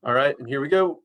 All right, and here we go.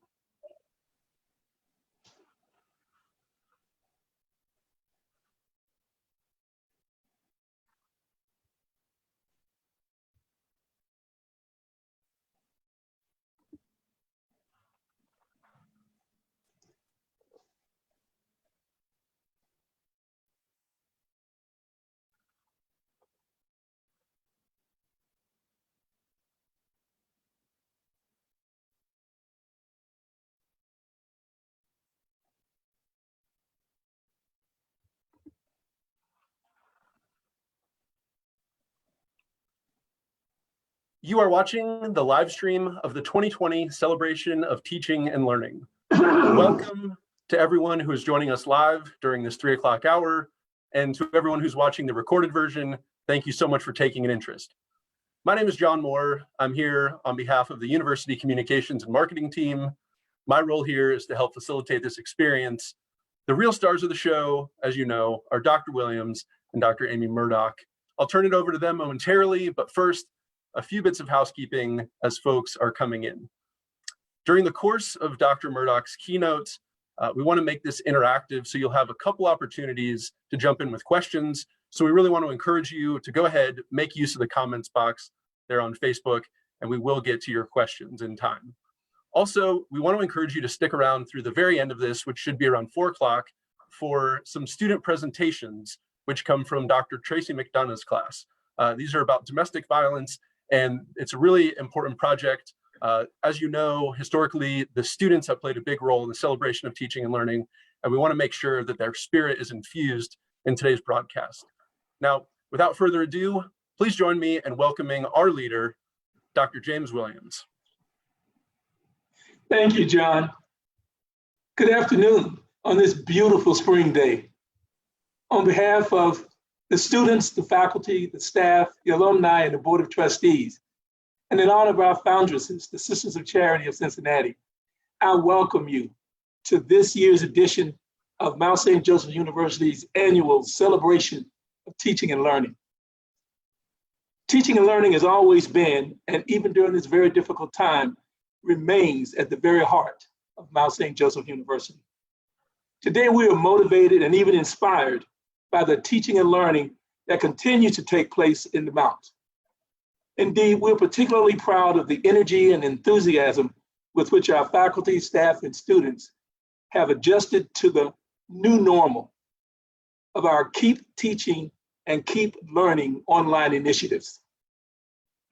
You are watching the live stream of the 2020 Celebration of Teaching and Learning. Welcome to everyone who is joining us live during this 3 o'clock hour, and to everyone who's watching the recorded version, thank you so much for taking an interest. My name is John Moore. I'm here on behalf of the University Communications and Marketing team. My role here is to help facilitate this experience. The real stars of the show, as you know, are Dr. Williams and Dr. Amy Murdoch. I'll turn it over to them momentarily, but first, a few bits of housekeeping as folks are coming in. During the course of Dr. Murdoch's keynote, we want to make this interactive, so you'll have a couple opportunities to jump in with questions. So we really want to encourage you to go ahead, make use of the comments box there on Facebook, and we will get to your questions in time. Also, we want to encourage you to stick around through the very end of this, which should be around 4 o'clock, for some student presentations, which come from Dr. Tracy McDonough's class. These are about domestic violence, and it's a really important project. As you know, historically, the students have played a big role in the celebration of teaching and learning, and we want to make sure that their spirit is infused in today's broadcast. Now, without further ado, please join me in welcoming our leader, Dr. James Williams. Thank you, John. Good afternoon on this beautiful spring day. On behalf of the students, the faculty, the staff, the alumni, and the Board of Trustees, and in honor of our foundresses, the Sisters of Charity of Cincinnati, I welcome you to this year's edition of Mount St. Joseph University's annual celebration of teaching and learning. Teaching and learning has always been, and even during this very difficult time, remains at the very heart of Mount St. Joseph University. Today, we are motivated and even inspired by the teaching and learning that continues to take place in the Mount. Indeed, we're particularly proud of the energy and enthusiasm with which our faculty, staff, and students have adjusted to the new normal of our Keep Teaching and Keep Learning online initiatives.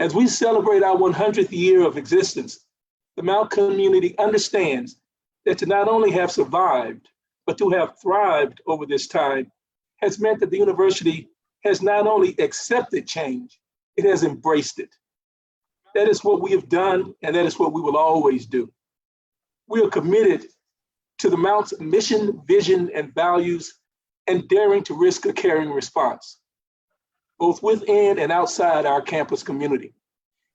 As we celebrate our 100th year of existence, the Mount community understands that to not only have survived, but to have thrived over this time has meant that the university has not only accepted change, it has embraced it. That is what we have done, and that is what we will always do. We are committed to the Mount's mission, vision, and values, and daring to risk a caring response, both within and outside our campus community.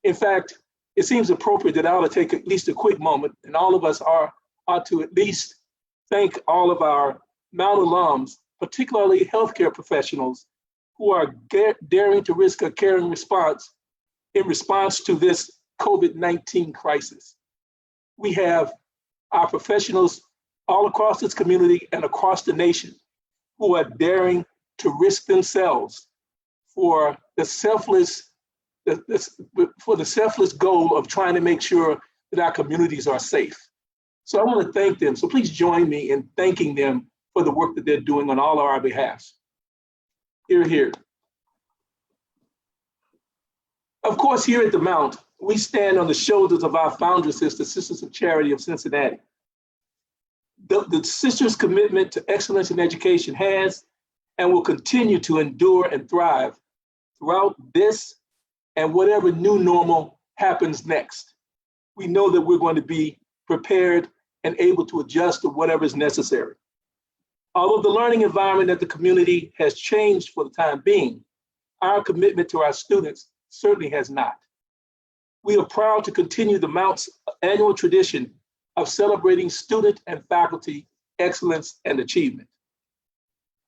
In fact, it seems appropriate that I ought to take at least a quick moment, and all of us ought to at least thank all of our Mount alums, particularly healthcare professionals, who are daring to risk a caring response in response to this COVID-19 crisis. We have our professionals all across this community and across the nation who are daring to risk themselves for the selfless goal of trying to make sure that our communities are safe. So I want to thank them. So please join me in thanking them for the work that they're doing on all of our behalfs. Hear, hear. Of course, here at the Mount, we stand on the shoulders of our foundresses, the Sisters of Charity of Cincinnati. The sisters' commitment to excellence in education has and will continue to endure and thrive throughout this and whatever new normal happens next. We know that we're going to be prepared and able to adjust to whatever is necessary. Although the learning environment at the community has changed for the time being, our commitment to our students certainly has not. We are proud to continue the Mount's annual tradition of celebrating student and faculty excellence and achievement.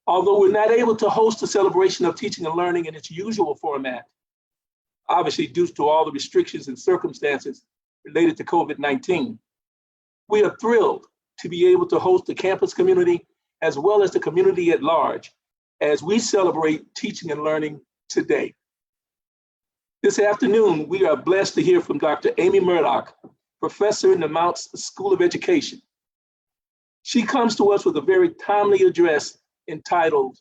Although we're not able to host a celebration of teaching and learning in its usual format, obviously due to all the restrictions and circumstances related to COVID-19. We are thrilled to be able to host the campus community as well as the community at large as we celebrate teaching and learning today. This afternoon, we are blessed to hear from Dr. Amy Murdoch, professor in the Mounts School of Education. She comes to us with a very timely address entitled,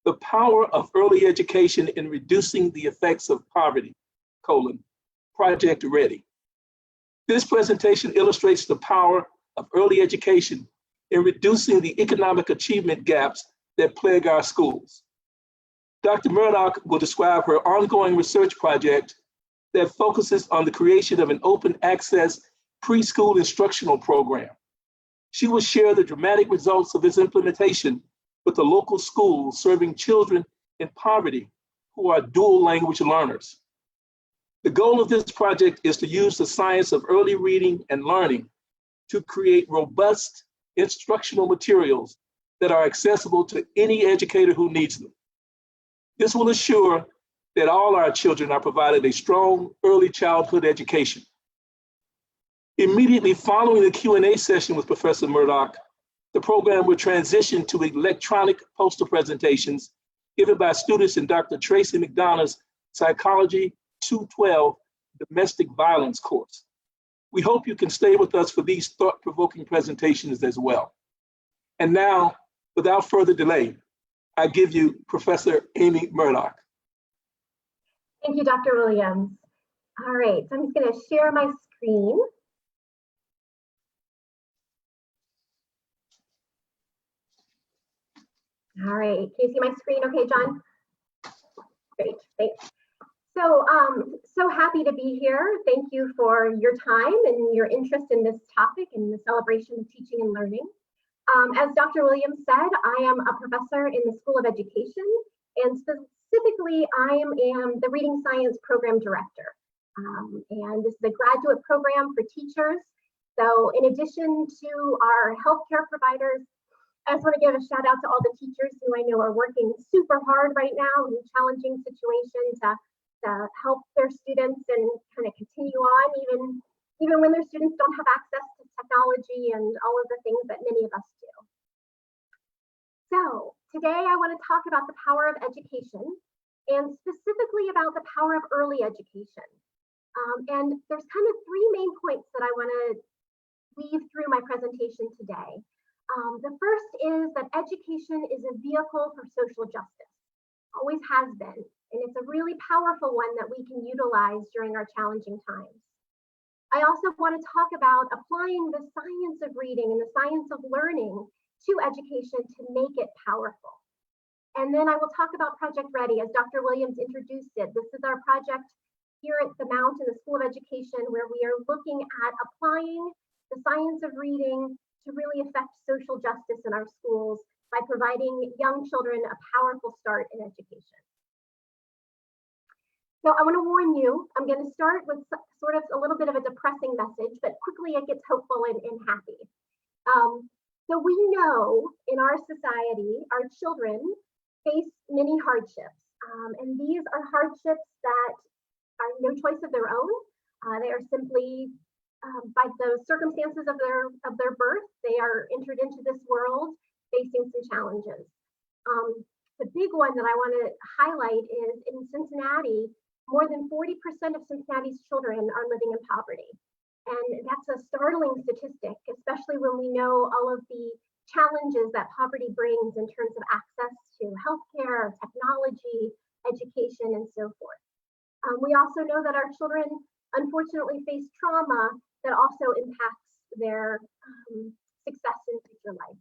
"The Power of Early Education in Reducing the Effects of Poverty, Project Ready." This presentation illustrates the power of early education in reducing the economic achievement gaps that plague our schools. Dr. Murdoch will describe her ongoing research project that focuses on the creation of an open access preschool instructional program. She will share the dramatic results of this implementation with the local schools serving children in poverty who are dual language learners. The goal of this project is to use the science of early reading and learning to create robust instructional materials that are accessible to any educator who needs them. This will ensure that all our children are provided a strong early childhood education. Immediately following the Q&A session with Professor Murdoch, the program will transition to electronic poster presentations given by students in Dr. Tracy McDonough's Psychology 212 Domestic Violence course. We hope you can stay with us for these thought-provoking presentations as well. And now, without further delay, I give you Professor Amy Murdoch. Thank you, Dr. Williams. All right, so I'm just going to share my screen. All right, can you see my screen okay, John? Great, thanks. So happy to be here. Thank you for your time and your interest in this topic and the celebration of teaching and learning. As Dr. Williams said, I am a professor in the School of Education, and specifically, I am the Reading Science Program Director. And this is a graduate program for teachers. So in addition to our healthcare providers, I just want to give a shout out to all the teachers who I know are working super hard right now in a challenging situation to help their students and kind of continue on even when their students don't have access to technology and all of the things that many of us do. So today I want to talk about the power of education and specifically about the power of early education. And there's kind of three main points that I want to weave through my presentation today. The first is that education is a vehicle for social justice, always has been. And it's a really powerful one that we can utilize during our challenging times. I also want to talk about applying the science of reading and the science of learning to education to make it powerful. And then I will talk about Project Ready, as Dr. Williams introduced it. This is our project here at the Mount in the School of Education, where we are looking at applying the science of reading to really affect social justice in our schools by providing young children a powerful start in education. So I want to warn you, I'm going to start with sort of a little bit of a depressing message, but quickly it gets hopeful and happy. So we know in our society, our children face many hardships. And these are hardships that are no choice of their own. They are simply by the circumstances of their birth, they are entered into this world facing some challenges. The big one that I want to highlight is in Cincinnati, more than 40% of Cincinnati's children are living in poverty. And that's a startling statistic, especially when we know all of the challenges that poverty brings in terms of access to healthcare, technology, education, and so forth. We also know that our children unfortunately face trauma that also impacts their success in future life.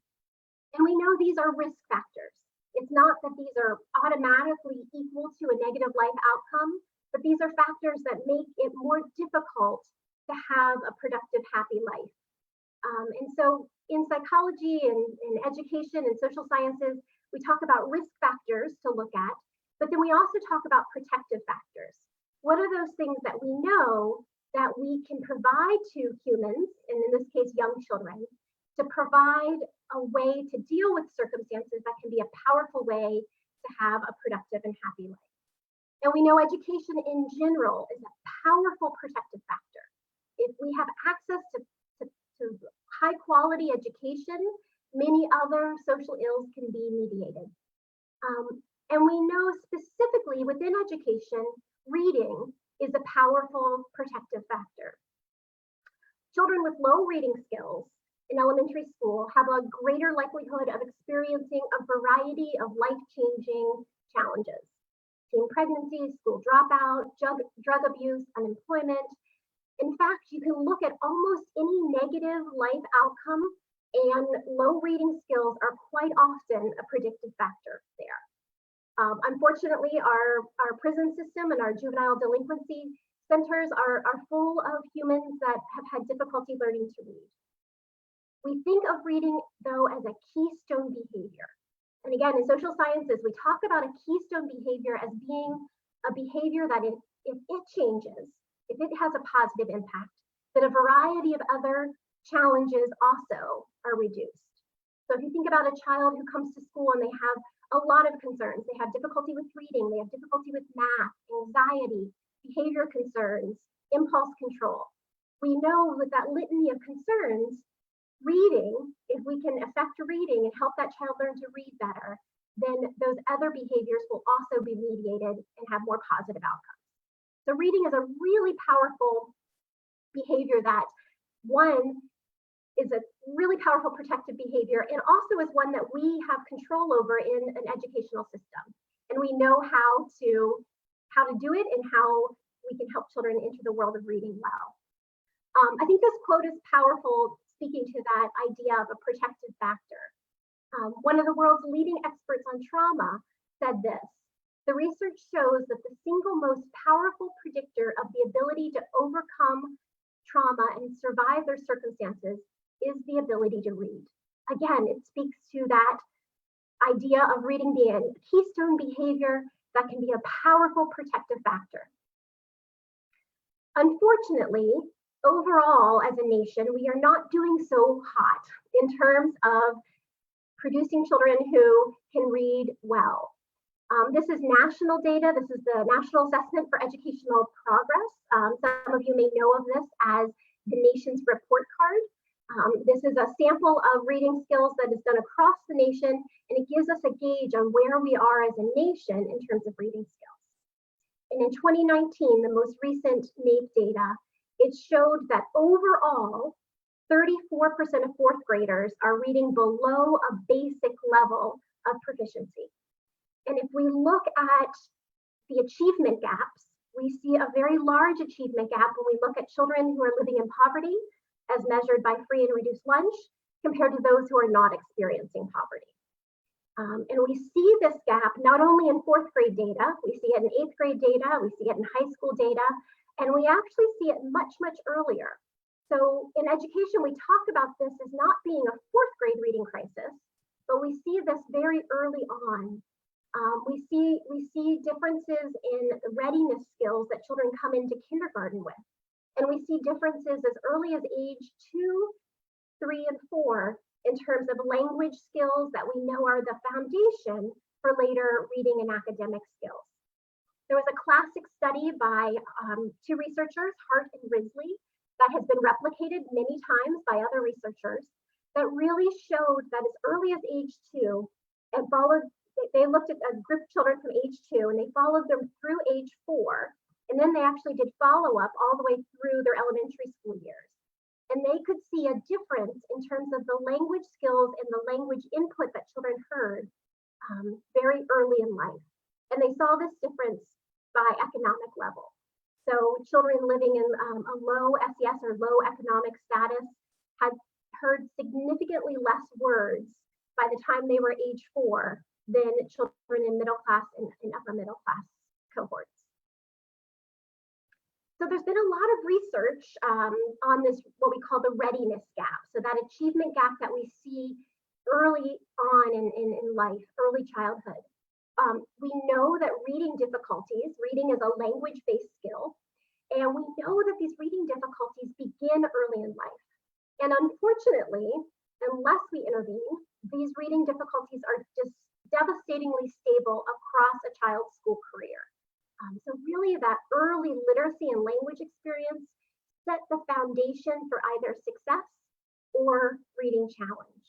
And we know these are risk factors. It's not that these are automatically equal to a negative life outcome, but these are factors that make it more difficult to have a productive, happy life. And so in psychology and in education and social sciences, we talk about risk factors to look at, but then we also talk about protective factors. What are those things that we know that we can provide to humans, and in this case, young children, to provide a way to deal with circumstances that can be a powerful way to have a productive and happy life. And we know education in general is a powerful protective factor. If we have access to high quality education, many other social ills can be mediated. And we know specifically within education, reading is a powerful protective factor. Children with low reading skills in elementary school have a greater likelihood of experiencing a variety of life-changing challenges. Teen pregnancy, school dropout, drug abuse, unemployment. In fact, you can look at almost any negative life outcome, and low reading skills are quite often a predictive factor there. Unfortunately, our prison system and our juvenile delinquency centers are full of humans that have had difficulty learning to read. We think of reading, though, as a keystone behavior. And again, in social sciences, we talk about a keystone behavior as being a behavior that if it changes, if it has a positive impact, then a variety of other challenges also are reduced. So if you think about a child who comes to school and they have a lot of concerns, they have difficulty with reading, they have difficulty with math, anxiety, behavior concerns, impulse control. We know with that litany of concerns, reading, if we can affect reading and help that child learn to read better, then those other behaviors will also be mediated and have more positive outcomes. So reading is a really powerful behavior that, one, is a really powerful protective behavior, and also is one that we have control over in an educational system. And we know how to do it and how we can help children enter the world of reading well. I think this quote is powerful, speaking to that idea of a protective factor. One of the world's leading experts on trauma said this: the research shows that the single most powerful predictor of the ability to overcome trauma and survive their circumstances is the ability to read. Again, it speaks to that idea of reading being a keystone behavior that can be a powerful protective factor. Unfortunately, overall as a nation, we are not doing so hot in terms of producing children who can read well. This is national data. This is the National Assessment for Educational Progress. Some of you may know of this as the nation's report card. This is a sample of reading skills that is done across the nation, and it gives us a gauge on where we are as a nation in terms of reading skills. And in 2019, the most recent NAEP data, it showed that overall, 34% of fourth graders are reading below a basic level of proficiency. And if we look at the achievement gaps, we see a very large achievement gap when we look at children who are living in poverty, as measured by free and reduced lunch, compared to those who are not experiencing poverty. And we see this gap not only in fourth grade data, we see it in eighth grade data, we see it in high school data, and we actually see it much, much earlier. So in education, we talk about this as not being a fourth grade reading crisis, but we see this very early on. We see differences in readiness skills that children come into kindergarten with. And we see differences as early as age 2, 3, and 4 in terms of language skills that we know are the foundation for later reading and academic skills. There was a classic study by two researchers, Hart and Risley, that has been replicated many times by other researchers that really showed that as early as age 2, and they looked at a group of children from age 2 and they followed them through age 4. And then they actually did follow-up all the way through their elementary school years. And they could see a difference in terms of the language skills and the language input that children heard very early in life. And they saw this difference by economic level. So children living in a low SES or low economic status had heard significantly less words by the time they were age 4 than children in middle class and upper middle class cohorts. So there's been a lot of research on this, what we call the readiness gap. So that achievement gap that we see early on in life, early childhood. We know that reading is a language-based skill. And we know that these reading difficulties begin early in life. And unfortunately, unless we intervene, these reading difficulties are just devastatingly stable across a child's school career. So really that early literacy and language experience set the foundation for either success or reading challenge.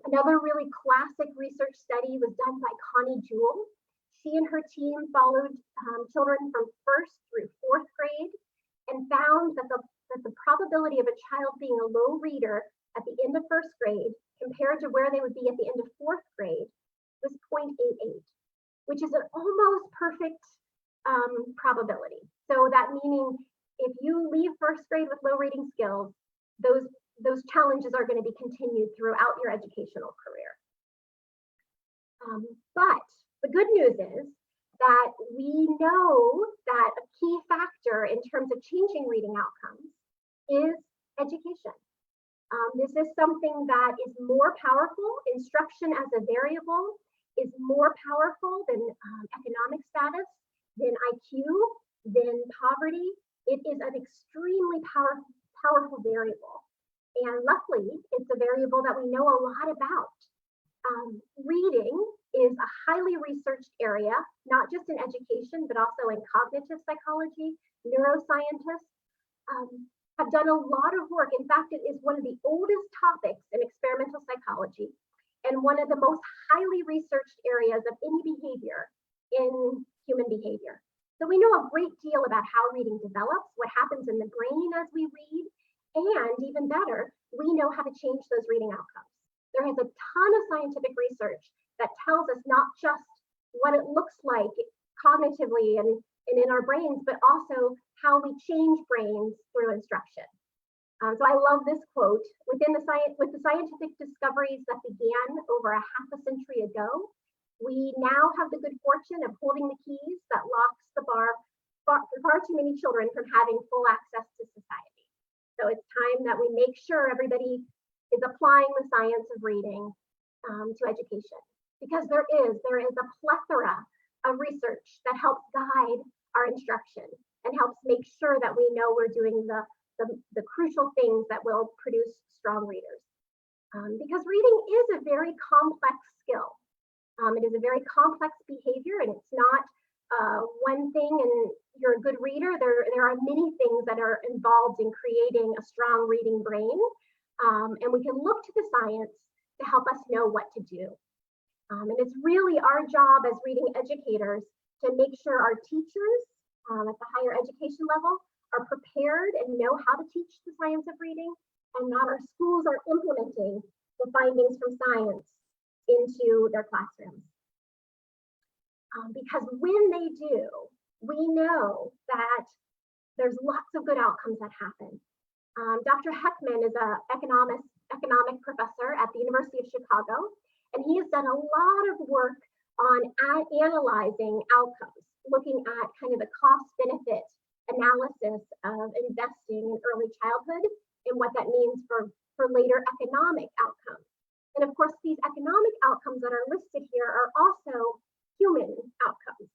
Another really classic research study was done by Connie Jewell. She and her team followed children from 1st through 4th grade and found that the probability of a child being a low reader at the end of 1st grade compared to where they would be at the end of 4th grade was 0.88, which is an almost perfect probability. So that meaning if you leave 1st grade with low reading skills, those challenges are going to be continued throughout your educational career. But the good news is that we know that a key factor in terms of changing reading outcomes is education. This is something that is more powerful. Instruction as a variable is more powerful than economic status, than IQ, than poverty. It is an extremely powerful variable. And luckily, it's a variable that we know a lot about. Reading is a highly researched area, not just in education, but also in cognitive psychology. Neuroscientists have done a lot of work. In fact, it is one of the oldest topics in experimental psychology and one of the most highly researched areas of any behavior in human behavior. So we know a great deal about how reading develops, what happens in the brain as we read, and even better, we know how to change those reading outcomes. There is a ton of scientific research that tells us not just what it looks like cognitively and in our brains, but also how we change brains through instruction. So I love this quote. With the scientific discoveries that began over a half a century ago, we now have the good fortune of holding the keys that locks the bar for far too many children from having full access to society. So it's time that we make sure everybody is applying the science of reading to education, because there is a plethora of research that helps guide our instruction and helps make sure that we know we're doing the crucial things that will produce strong readers. Because reading is a very complex skill. It is a very complex behavior, and it's not one thing and you're a good reader. There are many things that are involved in creating a strong reading brain, and we can look to the science to help us know what to do. And it's really our job as reading educators to make sure our teachers at the higher education level are prepared and know how to teach the science of reading, and that our schools are implementing the findings from science into their classrooms. Because when they do, we know that there's lots of good outcomes that happen. Dr. Heckman is an economic professor at the University of Chicago, and he has done a lot of work on analyzing outcomes, looking at kind of the cost-benefit analysis of investing in early childhood and what that means for later economic outcomes. And of course, these economic outcomes that are listed here are also human outcomes.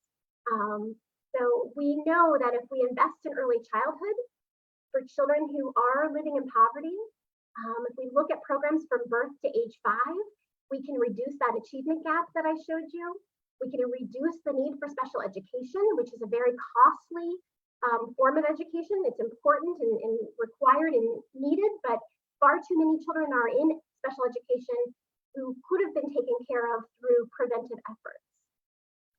So we know that if we invest in early childhood for children who are living in poverty, if we look at programs from birth to age 5, we can reduce that achievement gap that I showed you. We can reduce the need for special education, which is a very costly form of education. It's important and required and needed, but far too many children are in special education who could have been taken care of through preventive efforts.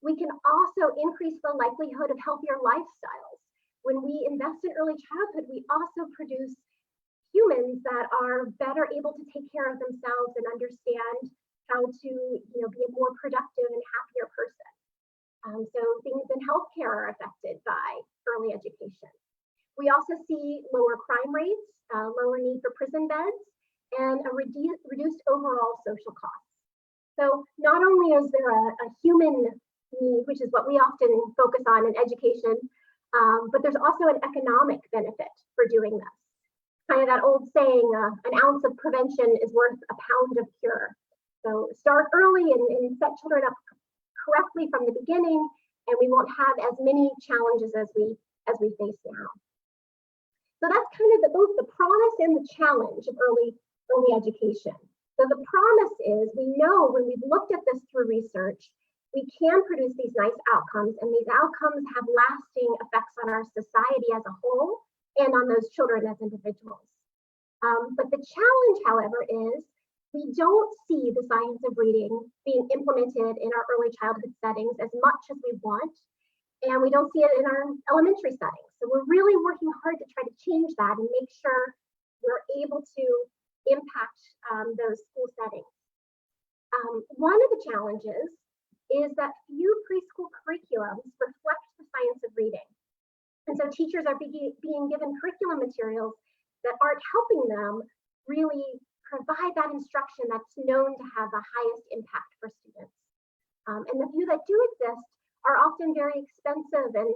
We can also increase the likelihood of healthier lifestyles. When we invest in early childhood, we also produce humans that are better able to take care of themselves and understand how to be a more productive and happier person. So things in healthcare are affected by early education. We also see lower crime rates, lower need for prison beds, and a reduced overall social costs. So not only is there a human need, which is what we often focus on in education, but there's also an economic benefit for doing this. Kind of that old saying, an ounce of prevention is worth a pound of cure. So start early and set children up correctly from the beginning, and we won't have as many challenges as we face now. So that's kind of both the promise and the challenge of early education. So the promise is, we know when we've looked at this through research, we can produce these nice outcomes, and these outcomes have lasting effects on our society as a whole, and on those children as individuals. But the challenge, however, is we don't see the science of reading being implemented in our early childhood settings as much as we want, and we don't see it in our elementary settings. So we're really working hard to try to change that and make sure we're able to impact those school settings. One of the challenges is that few preschool curriculums reflect the science of reading. And so teachers are being given curriculum materials that aren't helping them really provide that instruction that's known to have the highest impact for students. And the few that do exist are often very expensive and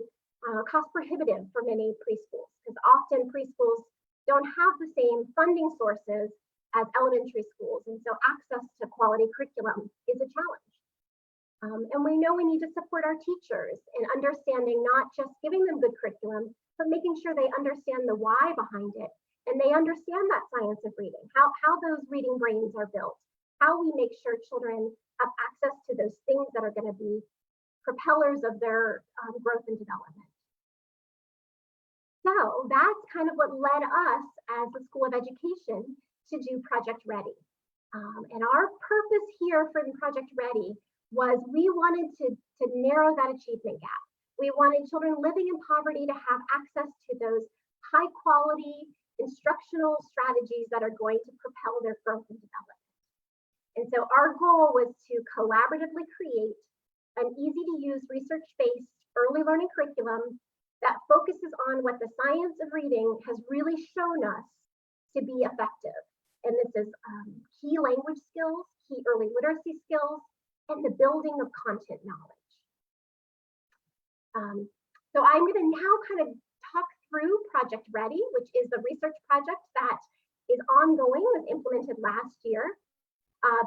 cost prohibitive for many preschools, because often preschools don't have the same funding sources as elementary schools. And so access to quality curriculum is a challenge. And we know we need to support our teachers in understanding not just giving them good curriculum, but making sure they understand the why behind it. And they understand that science of reading, how those reading brains are built, how we make sure children have access to those things that are going to be propellers of their growth and development. So that's kind of what led us as the School of Education to do Project Ready. And our purpose here for Project Ready was we wanted to narrow that achievement gap. We wanted children living in poverty to have access to those high quality instructional strategies that are going to propel their growth and development. And so our goal was to collaboratively create an easy to use research-based early learning curriculum that focuses on what the science of reading has really shown us to be effective. And this is key language skills, key early literacy skills, and the building of content knowledge. So I'm going to now kind of talk through Project Ready, which is the research project that is ongoing, was implemented last year.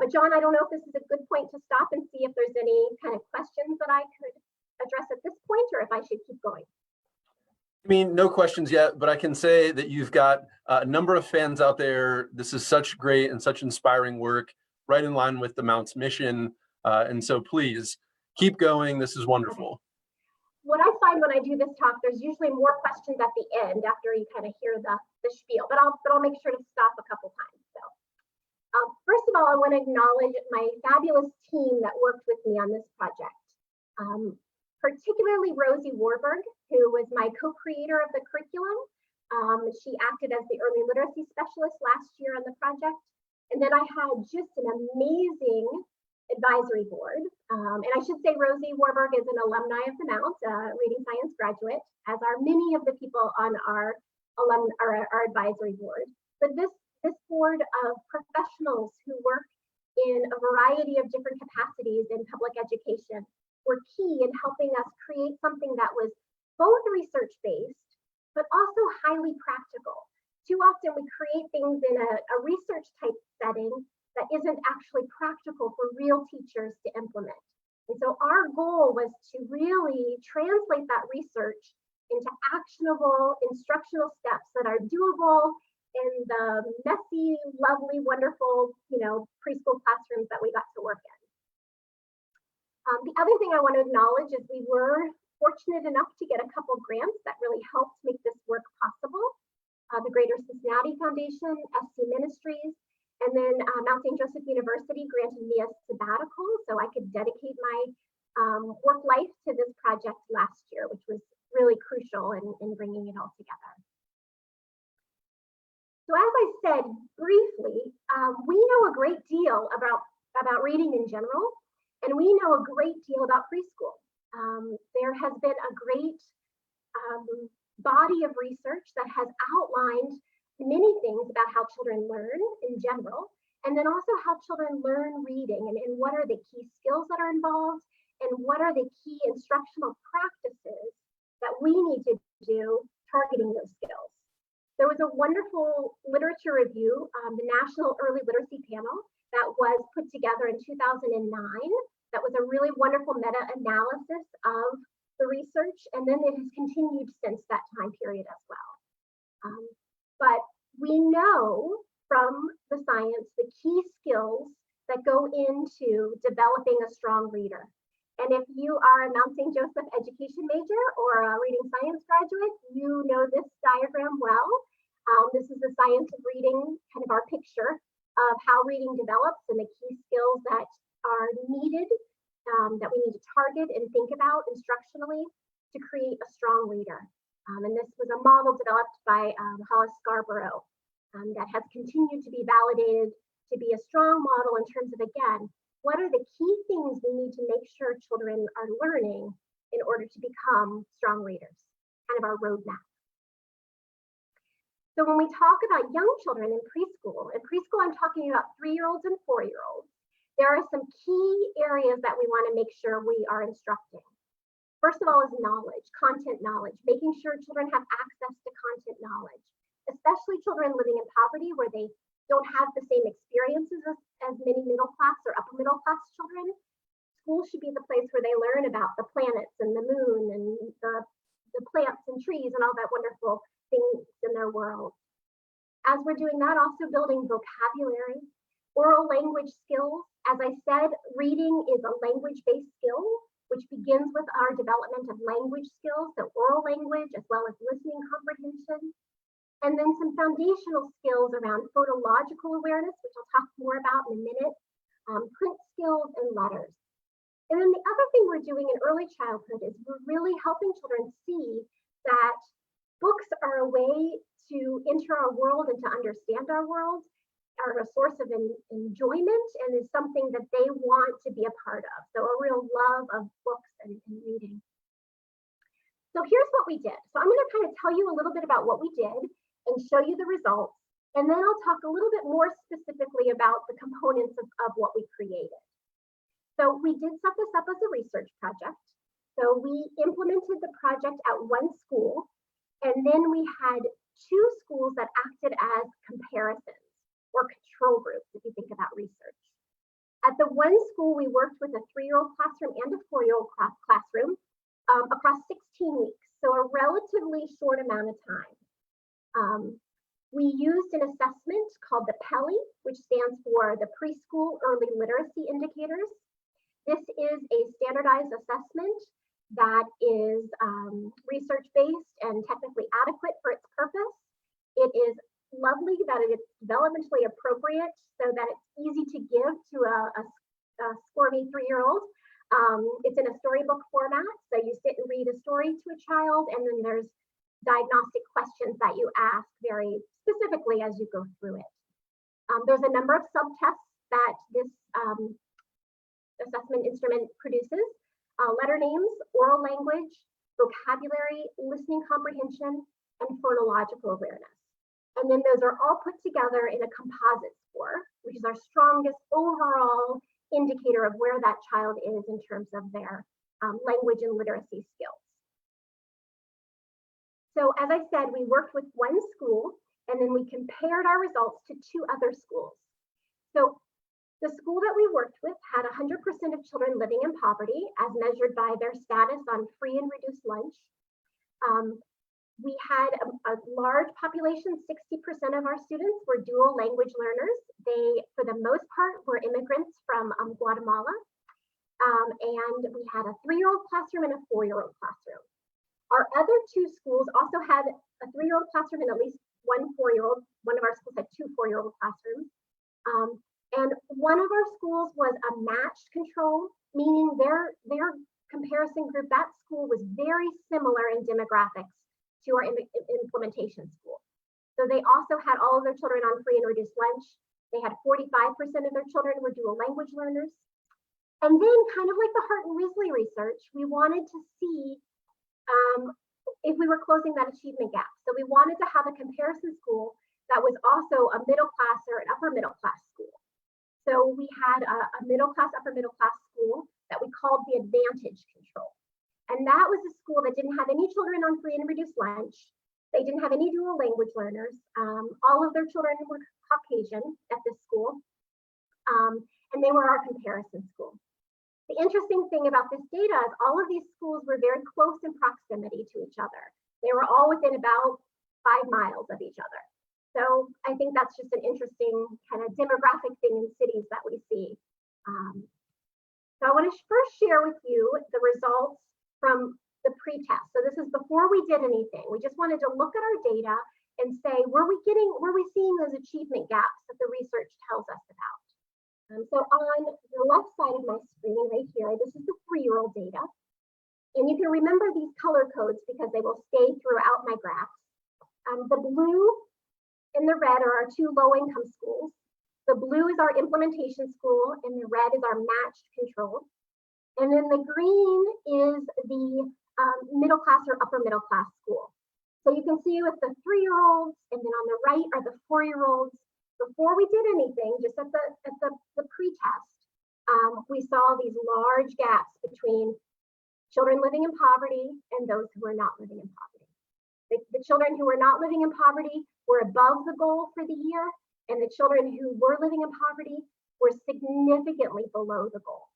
But John, I don't know if this is a good point to stop and see if there's any kind of questions that I could address at this point, or if I should keep going. I mean, no questions yet, but I can say that you've got a number of fans out there. This is such great and such inspiring work, right in line with the Mount's mission. And so please keep going. This is wonderful. What I find when I do this talk, there's usually more questions at the end after you kind of hear the spiel, but I'll make sure to stop a couple times. So first of all, I want to acknowledge my fabulous team that worked with me on this project. Particularly Rosie Warburg, who was my co-creator of the curriculum. She acted as the early literacy specialist last year on the project. And then I had just an amazing advisory board. And I should say Rosie Warburg is an alumni of the Mount, reading science graduate, as are many of the people on our advisory board. But this board of professionals who work in a variety of different capacities in public education were key in helping us create something that was both research-based, but also highly practical. Too often we create things in a research-type setting that isn't actually practical for real teachers to implement. And so our goal was to really translate that research into actionable instructional steps that are doable in the messy, lovely, wonderful, preschool classrooms that we got to work in. The other thing I want to acknowledge is we were fortunate enough to get a couple grants that really helped make this work possible. The Greater Cincinnati Foundation, SC Ministries, and then Mount St. Joseph University granted me a sabbatical so I could dedicate my work life to this project last year, which was really crucial in bringing it all together. So as I said briefly, we know a great deal about reading in general, and we know a great deal about preschool. There has been a great body of research that has outlined many things about how children learn in general, and then also how children learn reading and what are the key skills that are involved and what are the key instructional practices that we need to do targeting those skills. There was a wonderful literature review, the National Early Literacy Panel, that was put together in 2009. That was a really wonderful meta-analysis of the research, and then it has continued since that time period as well. But we know from the science the key skills that go into developing a strong reader. And if you are a Mount St. Joseph education major or a reading science graduate, you know this diagram well. This is the science of reading, kind of our picture of how reading develops and the key skills that are needed, that we need to target and think about instructionally to create a strong reader. And this was a model developed by Hollis Scarborough that has continued to be validated to be a strong model in terms of, again, what are the key things we need to make sure children are learning in order to become strong readers, kind of our roadmap. So when we talk about young children in preschool I'm talking about 3-year-olds and 4-year-olds, there are some key areas that we want to make sure we are instructing. First of all is knowledge, content knowledge, making sure children have access to content knowledge, especially children living in poverty where they don't have the same experiences as many middle class or upper middle class children. School should be the place where they learn about the planets and the moon and the plants and trees and all that wonderful things in their world. As we're doing that, also building vocabulary, oral language skills. As I said, reading is a language-based skill, which begins with our development of language skills, so oral language as well as listening comprehension. And then some foundational skills around phonological awareness, which I'll talk more about in a minute, print skills and letters. And then the other thing we're doing in early childhood is we're really helping children see that books are a way to enter our world and to understand our world, are a source of enjoyment, and is something that they want to be a part of. So a real love of books and reading. So here's what we did. So I'm going to kind of tell you a little bit about what we did and show you the results. And then I'll talk a little bit more specifically about the components of what we created. So we did set this up as a research project. So we implemented the project at one school, and then we had 2 schools that acted as comparisons or control groups, if you think about research. At the one school, we worked with a 3-year-old classroom and a 4-year-old classroom across 16 weeks, so a relatively short amount of time. We used an assessment called the PELI, which stands for the Preschool Early Literacy Indicators. This is a standardized assessment that is research-based and technically adequate for its purpose. It is lovely that it is developmentally appropriate so that it's easy to give to a squirmy 3-year-old. It's in a storybook format, so you sit and read a story to a child, and then there's diagnostic questions that you ask very specifically as you go through it. There's a number of subtests that this assessment instrument produces: letter names, oral language, vocabulary, listening comprehension, and phonological awareness. And then those are all put together in a composite score, which is our strongest overall indicator of where that child is in terms of their language and literacy skills. So as I said, we worked with one school, and then we compared our results to 2 other schools. So the school that we worked with had 100% of children living in poverty as measured by their status on free and reduced lunch. We had a large population, 60% of our students were dual language learners. They, for the most part, were immigrants from Guatemala. And we had a 3-year-old classroom and a 4-year-old classroom. Our other 2 schools also had a 3-year-old classroom and at least 1 4-year-old. One of our schools had 2 4-year-old classrooms. And one of our schools was a matched control, meaning their comparison group, that school was very similar in demographics to our implementation school. So they also had all of their children on free and reduced lunch. They had 45% of their children were dual language learners. And then, kind of like the Hart and Risley research, we wanted to see if we were closing that achievement gap. So we wanted to have a comparison school that was also a middle class or an upper middle class school. So we had a middle class, upper middle class school that we called the Advantage Control. And that was a school that didn't have any children on free and reduced lunch. They didn't have any dual language learners. All of their children were Caucasian at this school. And they were our comparison school. The interesting thing about this data is all of these schools were very close in proximity to each other. They were all within about 5 miles of each other. So I think that's just an interesting kind of demographic thing in cities that we see. So I want to first share with you the results from the pre-test. So this is before we did anything. We just wanted to look at our data and say, were we seeing those achievement gaps that the research tells us about? So on the left side of my screen right here, this is the 3-year-old data. And you can remember these color codes because they will stay throughout my graphs. The blue and the red are our 2 low-income schools. The blue is our implementation school and the red is our matched control. And then the green is the middle class or upper middle class school. So you can see with the 3-year-olds, and then on the right are the 4-year-olds. Before we did anything, just at the pre-test, we saw these large gaps between children living in poverty and those who are not living in poverty. The children who were not living in poverty were above the goal for the year, and the children who were living in poverty were significantly below the goal.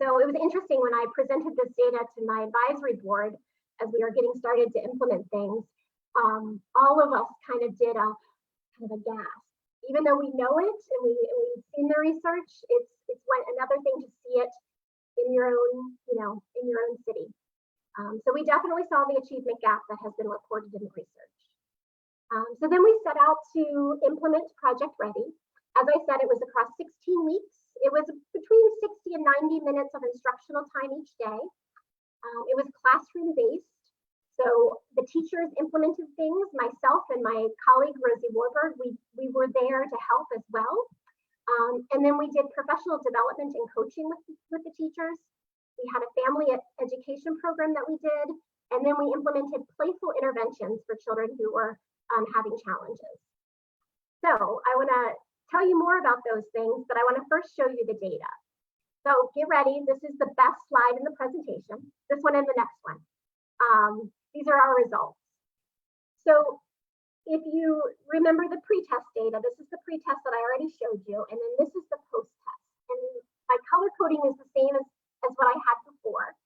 So it was interesting when I presented this data to my advisory board as we were getting started to implement things. All of us kind of did a gasp. Even though we know it and we've seen the research, it's another thing to see it in your own, in your own city. So we definitely saw the achievement gap that has been reported in the research. So then we set out to implement Project Ready. As I said, it was across 16 weeks. It was between 60 and 90 minutes of instructional time each day. It was classroom-based. So the teachers implemented things. Myself and my colleague, Rosie Warburg, we were there to help as well. And then we did professional development and coaching with the teachers. We had a family education program that we did. And then we implemented playful interventions for children who were having challenges. So I want to tell you more about those things, but I want to first show you the data. So get ready. This is the best slide in the presentation. This one and the next one. These are our results. So if you remember the pre-test data, this is the pre-test that I already showed you, and then this is the post-test. And my color coding is the same as what I had before.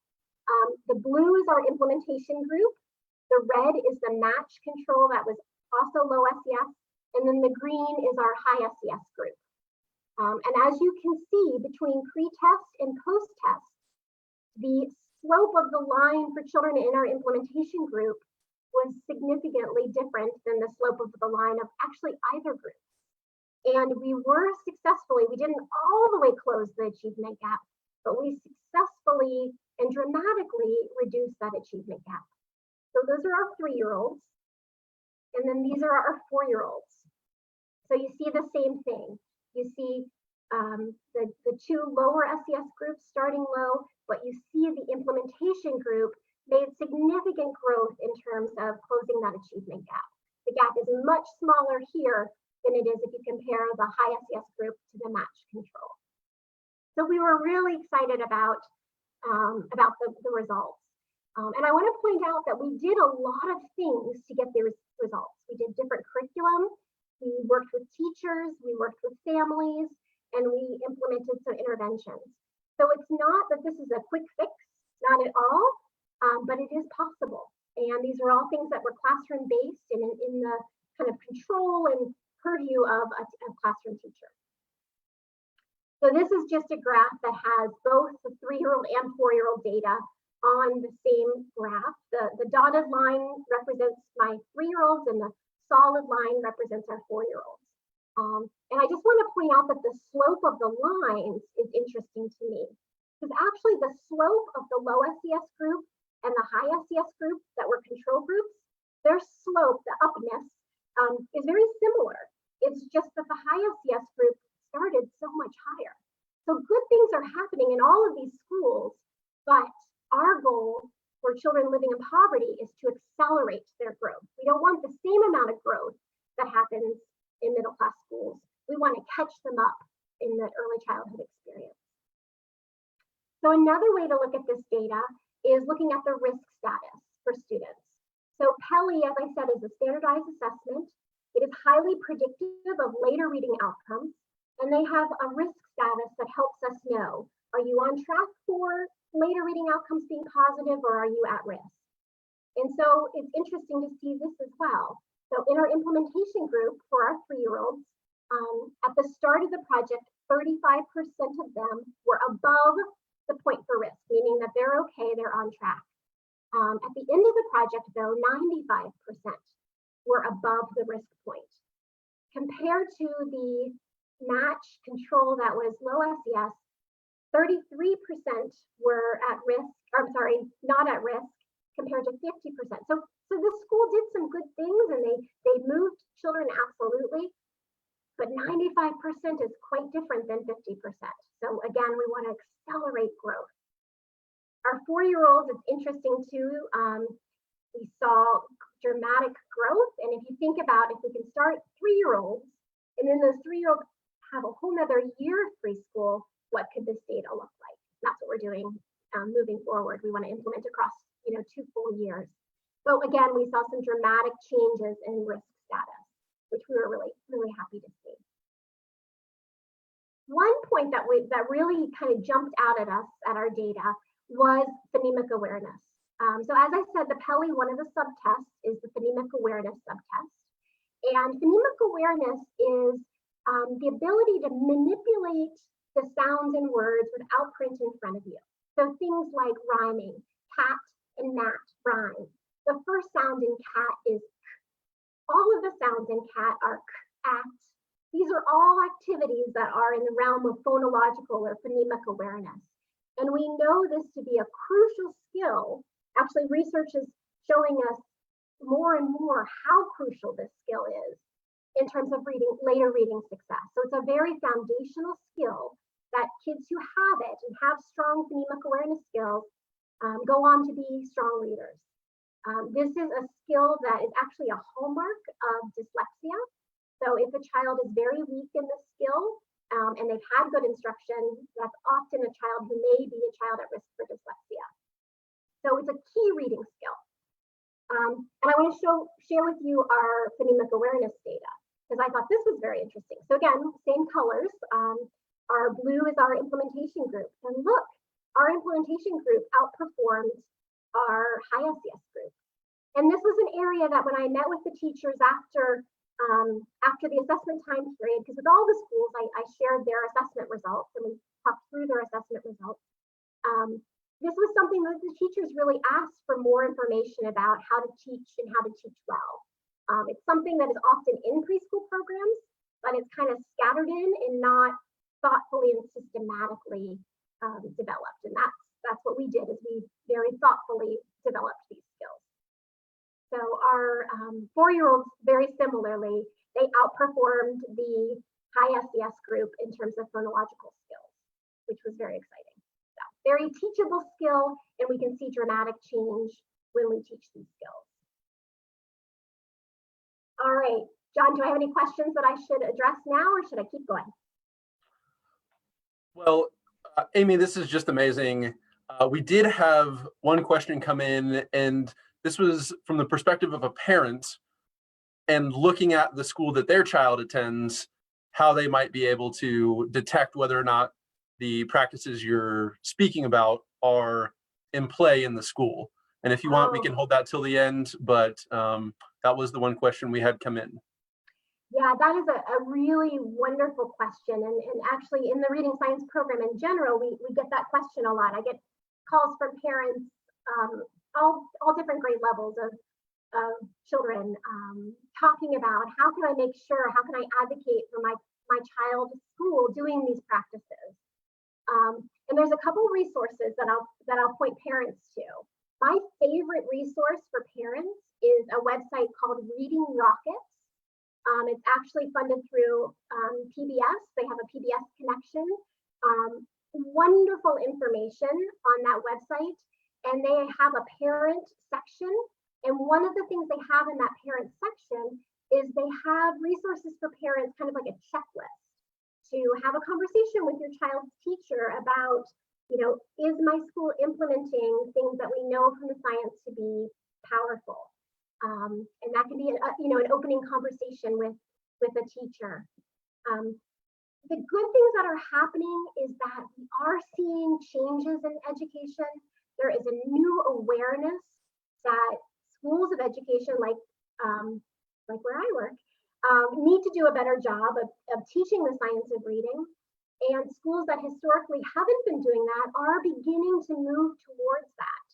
The blue is our implementation group. The red is the match control that was also low SES. And then the green is our high SES group. And as you can see, between pre-test and post-test, the slope of the line for children in our implementation group was significantly different than the slope of the line of actually either group. And we were successfully, we didn't all the way close the achievement gap, but we successfully and dramatically reduced that achievement gap. So those are our 3-year-olds. And then these are our 4-year-olds. So you see the same thing. You see the 2 lower SES groups starting low, but you see the implementation group made significant growth in terms of closing that achievement gap. The gap is much smaller here than it is if you compare the high SES group to the match control. So we were really excited about the results. And I want to point out that we did a lot of things to get the results. We did different curriculum, we worked with teachers, we worked with families, and we implemented some interventions. So it's not that this is a quick fix, not at all, but it is possible. And these are all things that were classroom-based and in the kind of control and purview of a classroom teacher. So this is just a graph that has both the 3-year-old and 4-year-old data on the same graph. The dotted line represents my 3-year-olds and the solid line represents our 4-year-olds. And I just want to point out that the slope of the lines is interesting to me, because actually the slope of the low SES group and the high SES group that were control groups, their slope, the upness, is very similar. It's just that the high SES group started so much higher. So good things are happening in all of these schools, but our goal for children living in poverty is to accelerate their growth. We don't want the same amount of growth that happens in middle class schools. We want to catch them up in the early childhood experience. So another way to look at this data is looking at the risk status for students. So PELI, as I said, is a standardized assessment. It is highly predictive of later reading outcomes, and they have a risk status that helps us know, are you on track for later reading outcomes being positive, or are you at risk? And so it's interesting to see this as well. So in our implementation group for our 3-year-olds, At the start of the project, 35% of them were above the point for risk, meaning that they're okay, they're on track. At the end of the project, though, 95% were above the risk point. Compared to the match control that was low SES, 33% were at risk, or I'm sorry, not at risk, compared to 50%. So the school did some good things and they moved children absolutely, but 95% is quite different than 50%. So again, we want to accelerate growth. Our 4-year-olds, it's interesting too. We saw dramatic growth. And if you think about if we can start 3-year-olds, and then those 3-year-olds have a whole nother year of preschool, what could this data look like? That's what we're doing moving forward. We want to implement across 2 full years. So again, we saw some dramatic changes in risk status, which we were really, really happy to see. One point that really kind of jumped out at us at our data was phonemic awareness. So as I said, the PELI, one of the subtests is the phonemic awareness subtest. And phonemic awareness is the ability to manipulate the sounds in words without print in front of you. So things like rhyming, cat and mat rhyme. The first sound in cat is k. All of the sounds in cat are k, at. These are all activities that are in the realm of phonological or phonemic awareness. And we know this to be a crucial skill. Actually, research is showing us more and more how crucial this skill is in terms of later reading success. So it's a very foundational skill that kids who have it and have strong phonemic awareness skills go on to be strong readers. This is a skill that is actually a hallmark of dyslexia. So if a child is very weak in this skill and they've had good instruction, that's often a child who may be a child at risk for dyslexia. So it's a key reading skill. And I want to share with you our phonemic awareness data, because I thought this was very interesting. So again, same colors. Our blue is our implementation group. And look, our implementation group outperformed our high SES group. And this was an area that when I met with the teachers after the assessment time period, because with all the schools, I shared their assessment results and we talked through their assessment results. This was something that the teachers really asked for more information about how to teach and how to teach well. It's something that is often in preschool programs, but it's kind of scattered in and not thoughtfully and systematically developed. And that's what we did, is we very thoughtfully developed these skills. So our 4-year-olds, very similarly, they outperformed the high SES group in terms of phonological skills, which was very exciting. So very teachable skill, and we can see dramatic change when we teach these skills. All right, John, do I have any questions that I should address now, or should I keep going? Well, Amy, this is just amazing. We did have one question come in, and this was from the perspective of a parent and looking at the school that their child attends, how they might be able to detect whether or not the practices you're speaking about are in play in the school. And if you want, we can hold that till the end, but that was the one question we had come in. Yeah, that is a really wonderful question. And actually in the reading science program in general, we get that question a lot. I get calls from parents, all different grade levels of children, talking about how can I make sure, how can I advocate for my child's school doing these practices. And there's a couple resources that I'll point parents to. My favorite resource for parents is a website called Reading Rockets. It's actually funded through PBS. They have a PBS connection. Wonderful information on that website. And they have a parent section. And one of the things they have in that parent section is they have resources for parents, kind of like a checklist, to have a conversation with your child's teacher about, is my school implementing things that we know from the science to be powerful? And that can be an opening conversation with a teacher. The good things that are happening is that we are seeing changes in education. There is a new awareness that schools of education, like where I work, need to do a better job of teaching the science of reading. And schools that historically haven't been doing that are beginning to move towards that.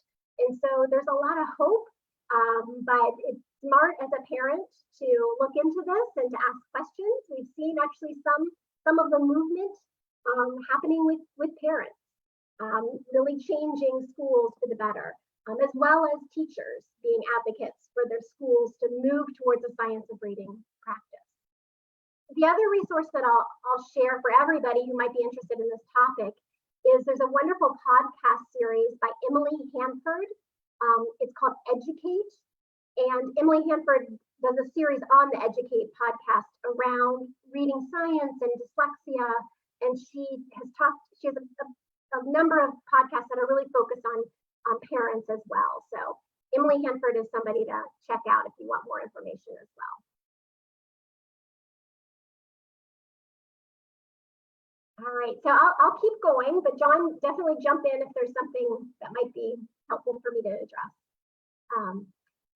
And so there's a lot of hope, but it's smart as a parent to look into this and to ask questions. We've seen actually some of the movement happening with parents, really changing schools for the better, as well as teachers being advocates for their schools to move towards a science of reading practice. The other resource that I'll share for everybody who might be interested in this topic is there's a wonderful podcast series by Emily Hanford. It's called Educate. And Emily Hanford does a series on the Educate podcast around reading science and dyslexia. And she has a number of podcasts that are really focused on parents as well. So Emily Hanford is somebody to check out if you want more information as well. All right, so I'll keep going, but John, definitely jump in if there's something that might be helpful for me to address.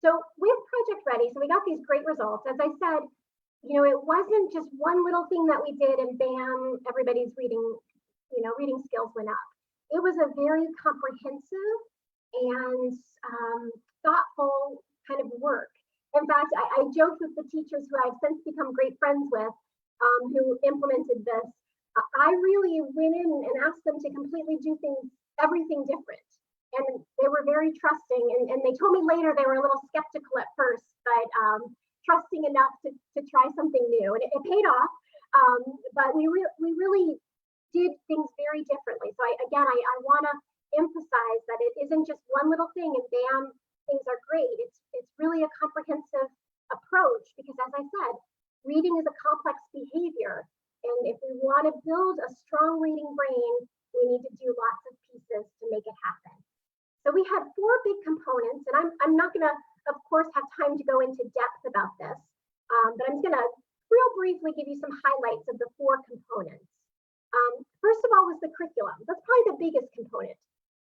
So with Project Ready, so we got these great results. As I said, it wasn't just one little thing that we did and bam, everybody's reading skills went up. It was a very comprehensive and thoughtful kind of work. In fact, I joked with the teachers who I've since become great friends with who implemented this. I really went in and asked them to completely do everything different. And they were very trusting. And they told me later they were a little skeptical at first, but trusting enough to try something new. And it paid off. But we really did things very differently. So I want to emphasize that it isn't just one little thing and bam, things are great. It's really a comprehensive approach because, as I said, reading is a complex behavior. And if we want to build a strong reading brain, we need to do lots of pieces to make it happen. So we had 4 big components, and I'm not going to, of course, have time to go into depth about this, but I'm just going to real briefly give you some highlights of the 4 components. First of all was the curriculum. That's probably the biggest component.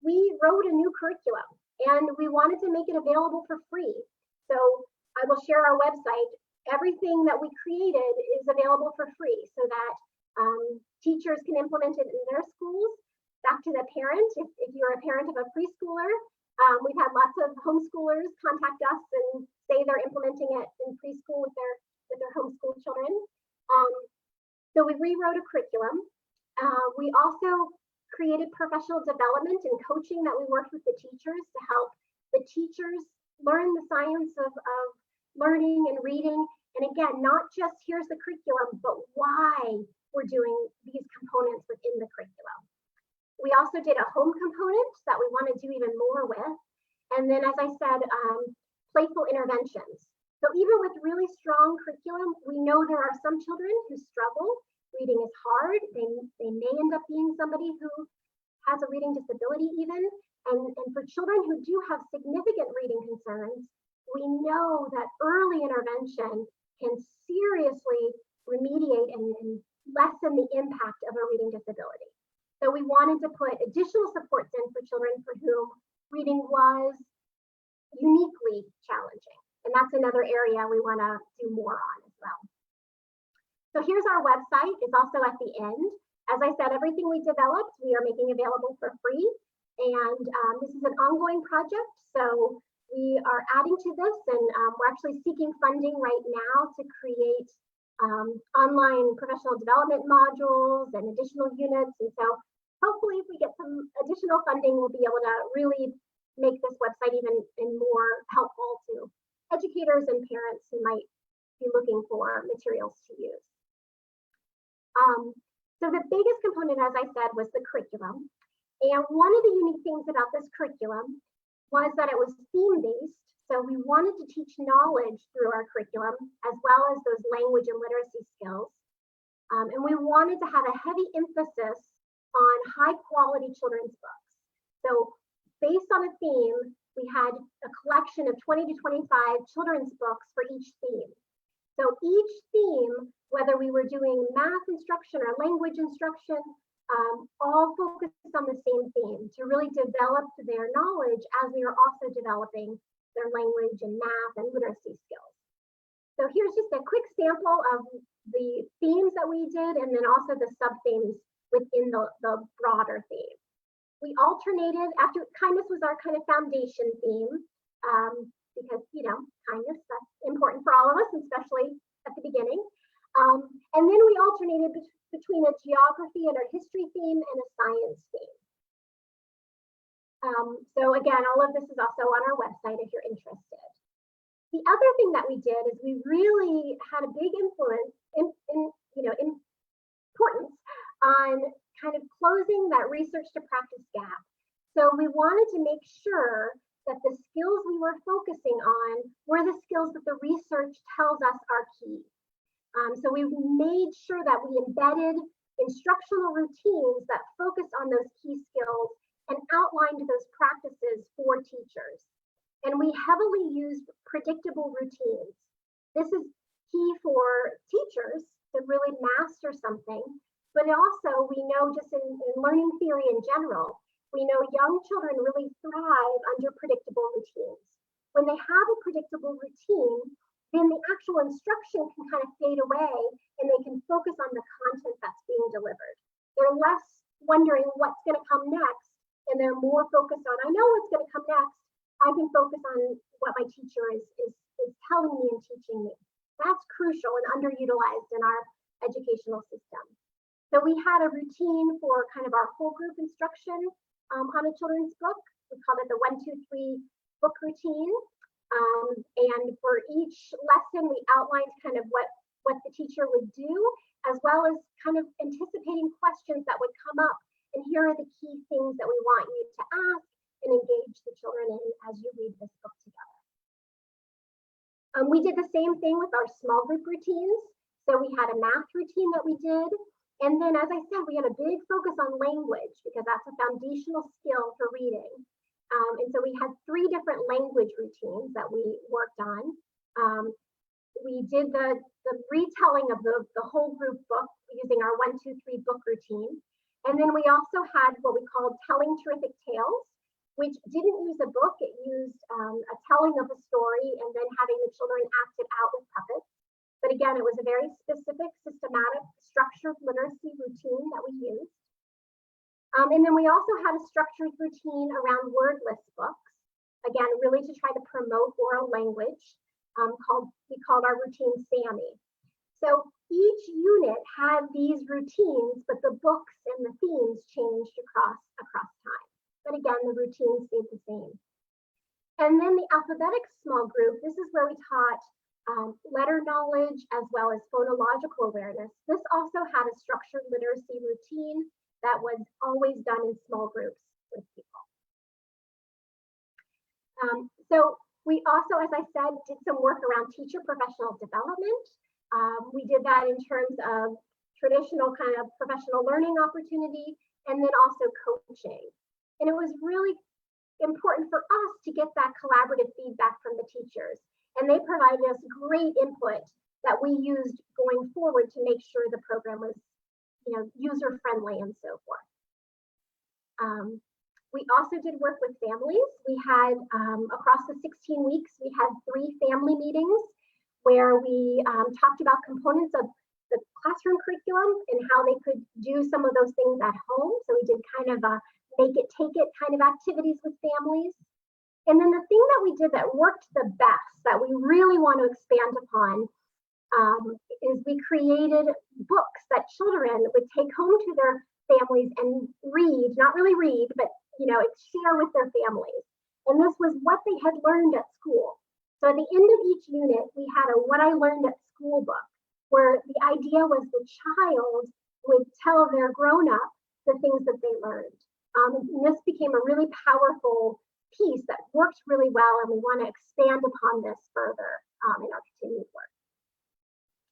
We wrote a new curriculum, and we wanted to make it available for free. So I will share our website. Everything that we created is available for free so that teachers can implement it in their schools. Back to the parent, if you're a parent of a preschooler, we've had lots of homeschoolers contact us and say they're implementing it in preschool with their homeschool children. So we rewrote a curriculum. We also created professional development and coaching that we worked with the teachers to help the teachers learn the science of learning and reading. And again, not just here's the curriculum, but why we're doing these components within the curriculum. We also did a home component that we want to do even more with. And then, as I said, playful interventions. So even with really strong curriculum, we know there are some children who struggle. Reading is hard. They may end up being somebody who has a reading disability even. And for children who do have significant reading concerns, we know that early intervention can seriously remediate and lessen the impact of a reading disability. So we wanted to put additional supports in for children for whom reading was uniquely challenging. And that's another area we want to do more on as well. So here's our website. It's also at the end. As I said, everything we developed, we are making available for free. And this is an ongoing project. So we are adding to this, and we're actually seeking funding right now to create online professional development modules and additional units. And so hopefully if we get some additional funding, we'll be able to really make this website even more helpful to educators and parents who might be looking for materials to use. So the biggest component, as I said, was the curriculum. And one of the unique things about this curriculum was that it was theme-based. So we wanted to teach knowledge through our curriculum, as well as those language and literacy skills. And we wanted to have a heavy emphasis on high-quality children's books. So based on a theme, we had a collection of 20 to 25 children's books for each theme. So each theme, whether we were doing math instruction or language instruction, all focused on the same theme to really develop their knowledge as we are also developing their language and math and literacy skills. So here's just a quick sample of the themes that we did, and then also the sub-themes within the broader theme. We alternated after kindness was our kind of foundation theme, because, kindness, that's important for all of us, especially at the beginning. And then we alternated between a geography and a history theme and a science theme. So again, all of this is also on our website if you're interested. The other thing that we did is we really had a big importance on kind of closing that research to practice gap. So we wanted to make sure that the skills we were focusing on were the skills that the research tells us are key. So we made sure that we embedded instructional routines that focused on those key skills and outlined those practices for teachers. And we heavily used predictable routines. This is key for teachers to really master something, but also we know just in learning theory in general, we know young children really thrive under predictable routines. When they have a predictable routine, then the actual instruction can kind of fade away and they can focus on the content that's being delivered. They're less wondering what's going to come next, and they're more focused on, I know what's going to come next. I can focus on what my teacher is telling me and teaching me. That's crucial and underutilized in our educational system. So we had a routine for kind of our whole group instruction on a children's book. We called it the 1, 2, 3 book routine. And for each lesson, we outlined kind of what the teacher would do, as well as kind of anticipating questions that would come up. And here are the key things that we want you to ask and engage the children in as you read this book together. We did the same thing with our small group routines. So we had a math routine that we did. And then, as I said, we had a big focus on language because that's a foundational skill for reading. And so we had 3 different language routines that we worked on. We did the retelling of the whole group book using our 1, 2, 3 book routine. And then we also had what we called telling terrific tales, which didn't use a book. It used a telling of a story and then having the children act it out with puppets. But again, it was a very specific, systematic, structured literacy routine that we used. And then we also had a structured routine around wordless books, again, really to try to promote oral language, we called our routine SAMMY. So each unit had these routines, but the books and the themes changed across time. But again, the routine stayed the same. And then the alphabetic small group, this is where we taught letter knowledge as well as phonological awareness. This also had a structured literacy routine that was always done in small groups with people. So we also, as I said, did some work around teacher professional development. We did that in terms of traditional kind of professional learning opportunity and then also coaching. And it was really important for us to get that collaborative feedback from the teachers. And they provided us great input that we used going forward to make sure the program was, user-friendly and so forth. We also did work with families. We had, across the 16 weeks, we had 3 family meetings where we talked about components of the classroom curriculum and how they could do some of those things at home. So we did kind of a make it, take it kind of activities with families. And then the thing that we did that worked the best, that we really want to expand upon, is we created books that children would take home to their families and read, not really read, but share with their families. And this was what they had learned at school. So at the end of each unit, we had a what I learned at school book, where the idea was the child would tell their grown-up the things that they learned. And this became a really powerful piece that worked really well, and we want to expand upon this further in our continued work.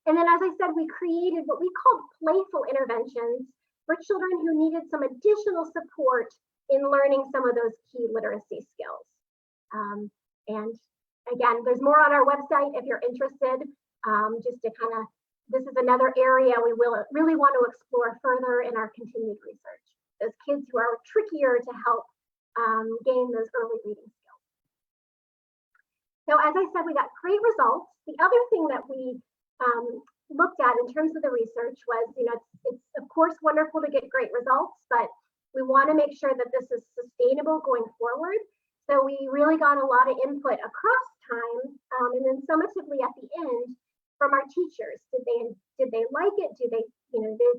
And then, as I said, we created what we called playful interventions for children who needed some additional support in learning some of those key literacy skills. And again, there's more on our website if you're interested. Just to kind of, this is another area we will really want to explore further in our continued research. Those kids who are trickier to help gain those early reading skills. So as I said, we got great results. The other thing that we looked at in terms of the research was, it's of course wonderful to get great results, but we want to make sure that this is sustainable going forward. So we really got a lot of input across time, and then summatively at the end from our teachers. Did they like it? Do they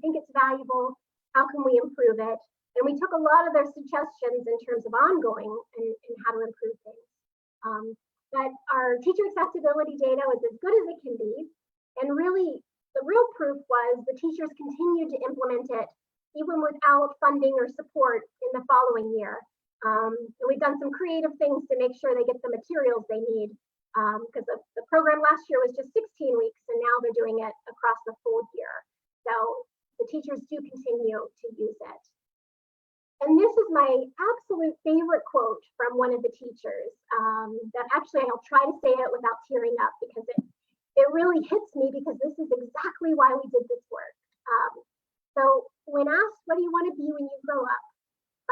think it's valuable? How can we improve it? And we took a lot of their suggestions in terms of ongoing and how to improve things. But our teacher acceptability data was as good as it can be. And really, the real proof was the teachers continued to implement it even without funding or support in the following year. And we've done some creative things to make sure they get the materials they need, because the program last year was just 16 weeks, and now they're doing it across the full year. So the teachers do continue to use it. And this is my absolute favorite quote from one of the teachers, that actually I'll try to say it without tearing up, because it really hits me, because this is exactly why we did this work. So when asked, what do you want to be when you grow up?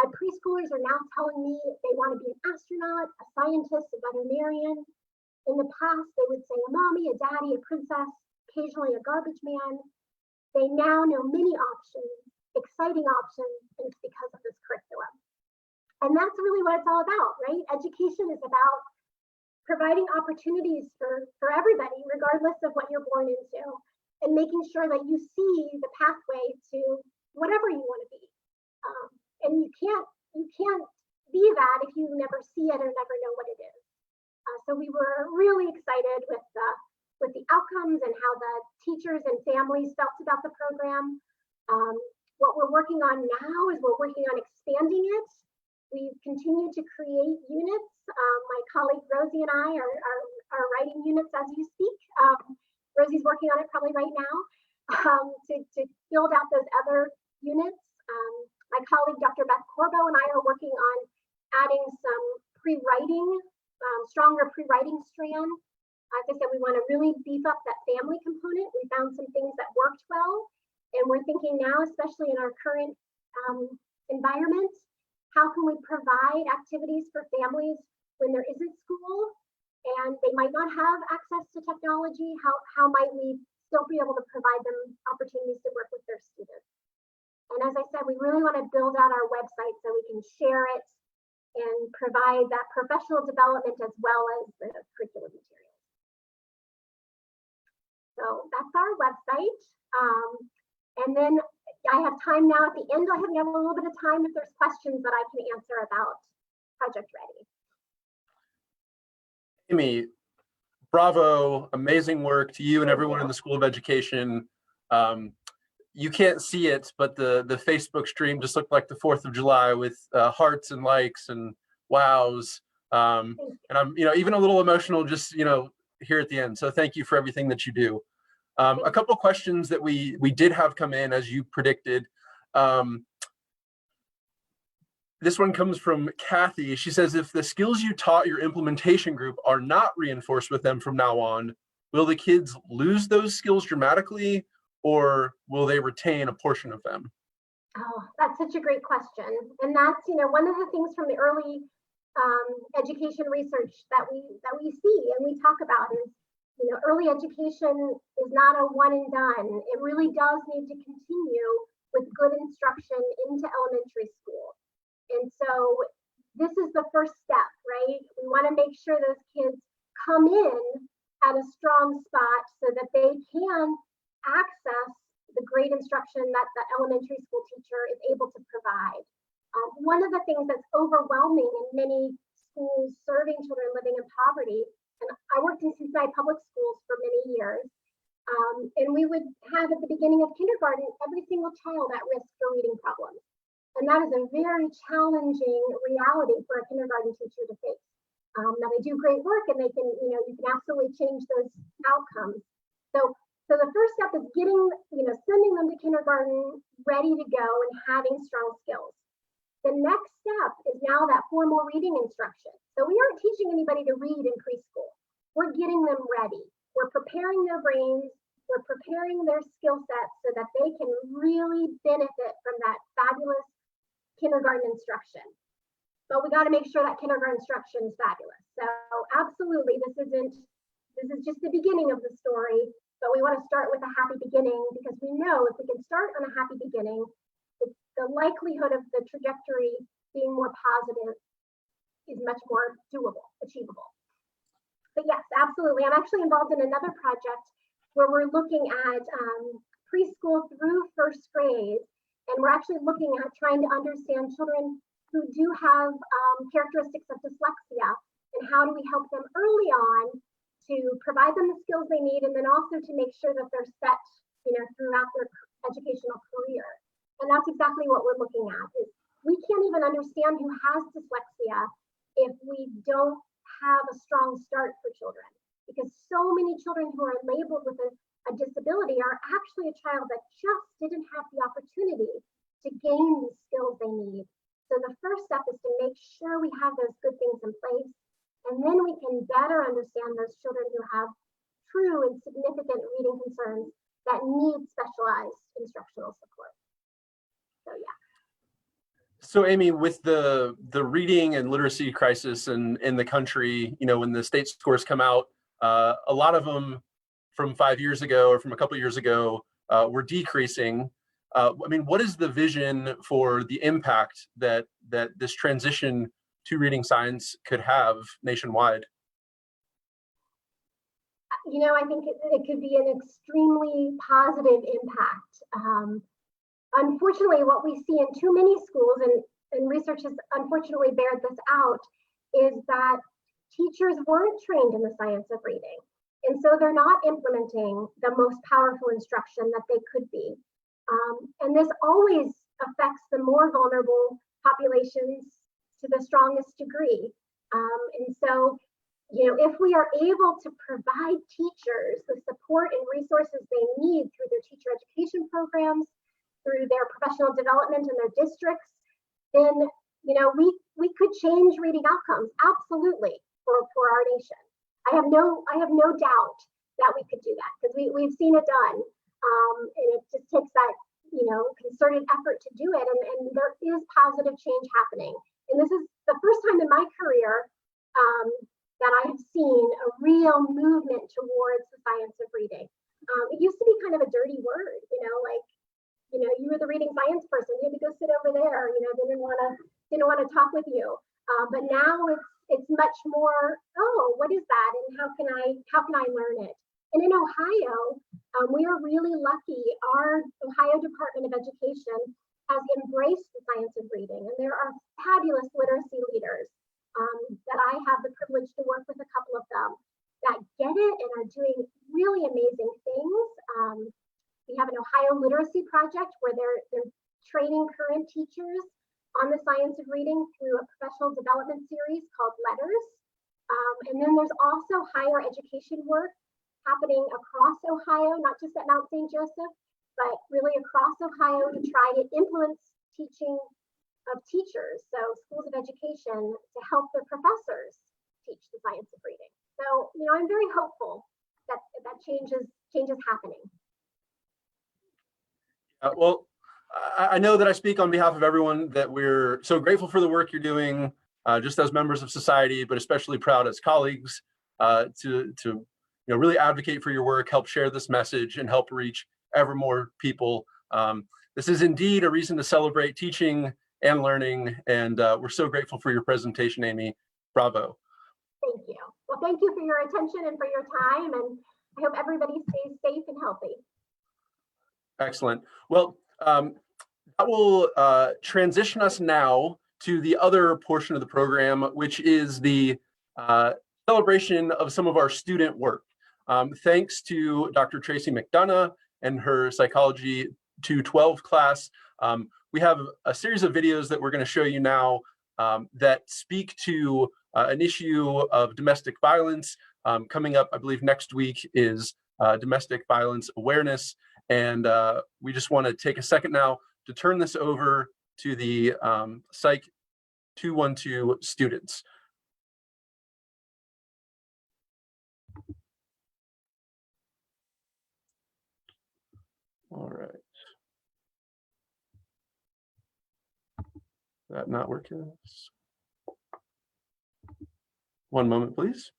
My preschoolers are now telling me they want to be an astronaut, a scientist, a veterinarian. In the past, they would say a mommy, a daddy, a princess, occasionally a garbage man. They now know many options, exciting options, and it's because of this curriculum. And that's really what it's all about, right? Education is about providing opportunities for everybody, regardless of what you're born into, and making sure that you see the pathway to whatever you want to be. And you can't be that if you never see it or never know what it is. So we were really excited with the outcomes and how the teachers and families felt about the program. What we're working on now is we're working on expanding it. We've continued to create units. My colleague Rosie and I are writing units as you speak. Rosie's working on it probably right now to build out those other units. My colleague, Dr. Beth Corbo, and I are working on adding some pre-writing, stronger pre-writing strand. As I said, we want to really beef up that family component. We found some things that worked well, and we're thinking now, especially in our current environment, how can we provide activities for families when there isn't school and they might not have access to technology? How might we still be able to provide them opportunities to work with their students? And as I said, we really want to build out our website so we can share it and provide that professional development as well as the curriculum materials. So that's our website. And then I have time now at the end. I have a little bit of time if there's questions that I can answer about Project Ready. Amy, bravo, amazing work to you and everyone in the School of Education. You can't see it, but the Facebook stream just looked like the 4th of July with hearts and likes and wows. And I'm, even a little emotional just, here at the end. So thank you for everything that you do. A couple of questions that we did have come in as you predicted. This one comes from Kathy. She says, if the skills you taught your implementation group are not reinforced with them from now on, will the kids lose those skills dramatically, or will they retain a portion of them? Oh, that's such a great question. And that's, one of the things from the early education research that we see and we talk about is, early education is not a one and done. It really does need to continue with good instruction into elementary school. And so this is the first step, right? We want to make sure those kids come in at a strong spot so that they can access the great instruction that the elementary school teacher is able to provide. One of the things that's overwhelming in many schools serving children living in poverty, and I worked in Cincinnati public schools for many years, and we would have at the beginning of kindergarten, every single child at risk for reading problems. And that is a very challenging reality for a kindergarten teacher to face. Now they do great work and they can, you can absolutely change those outcomes. So the first step is getting, sending them to kindergarten ready to go and having strong skills. The next step is now that formal reading instruction. So we aren't teaching anybody to read in preschool. We're getting them ready. We're preparing their brains. We're preparing their skill sets so that they can really benefit from that fabulous kindergarten instruction. but we got to make sure that kindergarten instruction is fabulous. So absolutely, this is just the beginning of the story, but we want to start with a happy beginning, because we know if we can start on a happy beginning, the likelihood of the trajectory being more positive is much more doable, achievable. But yes, absolutely. I'm actually involved in another project where we're looking at preschool through first grade, and we're actually looking at trying to understand children who do have characteristics of dyslexia, and how do we help them early on to provide them the skills they need, and then also to make sure that they're set, throughout their educational career. And that's exactly what we're looking at. Is we can't even understand who has dyslexia if we don't have a strong start for children, because so many children who are labeled with a disability are actually a child that just didn't have the opportunity to gain the skills they need. So the first step is to make sure we have those good things in place, and then we can better understand those children who have true and significant reading concerns that need specialized instructional support. So yeah. So Amy, with the reading and literacy crisis in the country, when the state scores come out, a lot of them from 5 years ago or from a couple of years ago were decreasing. What is the vision for the impact that this transition to reading science could have nationwide? I think it could be an extremely positive impact. Unfortunately, what we see in too many schools, and research has unfortunately bared this out, is that teachers weren't trained in the science of reading. And so they're not implementing the most powerful instruction that they could be. And this always affects the more vulnerable populations to the strongest degree. And so, if we are able to provide teachers the support and resources they need through their teacher education programs, through their professional development in their districts, then we could change reading outcomes absolutely for our nation. I have no doubt that we could do that, because we've seen it done, and it just takes that concerted effort to do it, and there is positive change happening. And this is the first time in my career that I have seen a real movement towards the science of reading. It used to be kind of a dirty word, you were the reading science person, you had to go sit over there, didn't want to talk with you. But now it's much more, oh, what is that, and how can I learn it? And in Ohio, we are really lucky. Our Ohio Department of Education has embraced the science of reading, and there are fabulous literacy leaders that I have the privilege to work with, a couple of them, that get it and are doing really amazing things. We have an Ohio Literacy Project where they're training current teachers on the science of reading through a professional development series called Letters. And then there's also higher education work happening across Ohio, not just at Mount St. Joseph, but really across Ohio to try to influence teaching of teachers, so schools of education, to help their professors teach the science of reading. So, I'm very hopeful that change is happening. Well, I know that I speak on behalf of everyone that we're so grateful for the work you're doing, just as members of society, but especially proud as colleagues to really advocate for your work, help share this message, and help reach ever more people. This is indeed a reason to celebrate teaching and learning, and we're so grateful for your presentation, Amy. Bravo. Thank you. Well, thank you for your attention and for your time, and I hope everybody stays safe and healthy. Excellent. Well, I will transition us now to the other portion of the program, which is the celebration of some of our student work. Thanks to Dr. Tracy McDonough and her Psychology 212 class, we have a series of videos that we're going to show you now that speak to an issue of domestic violence. Coming up, I believe next week, is Domestic Violence Awareness. And we just want to take a second now to turn this over to the Psych 212 students. All right. That not working? One moment, please.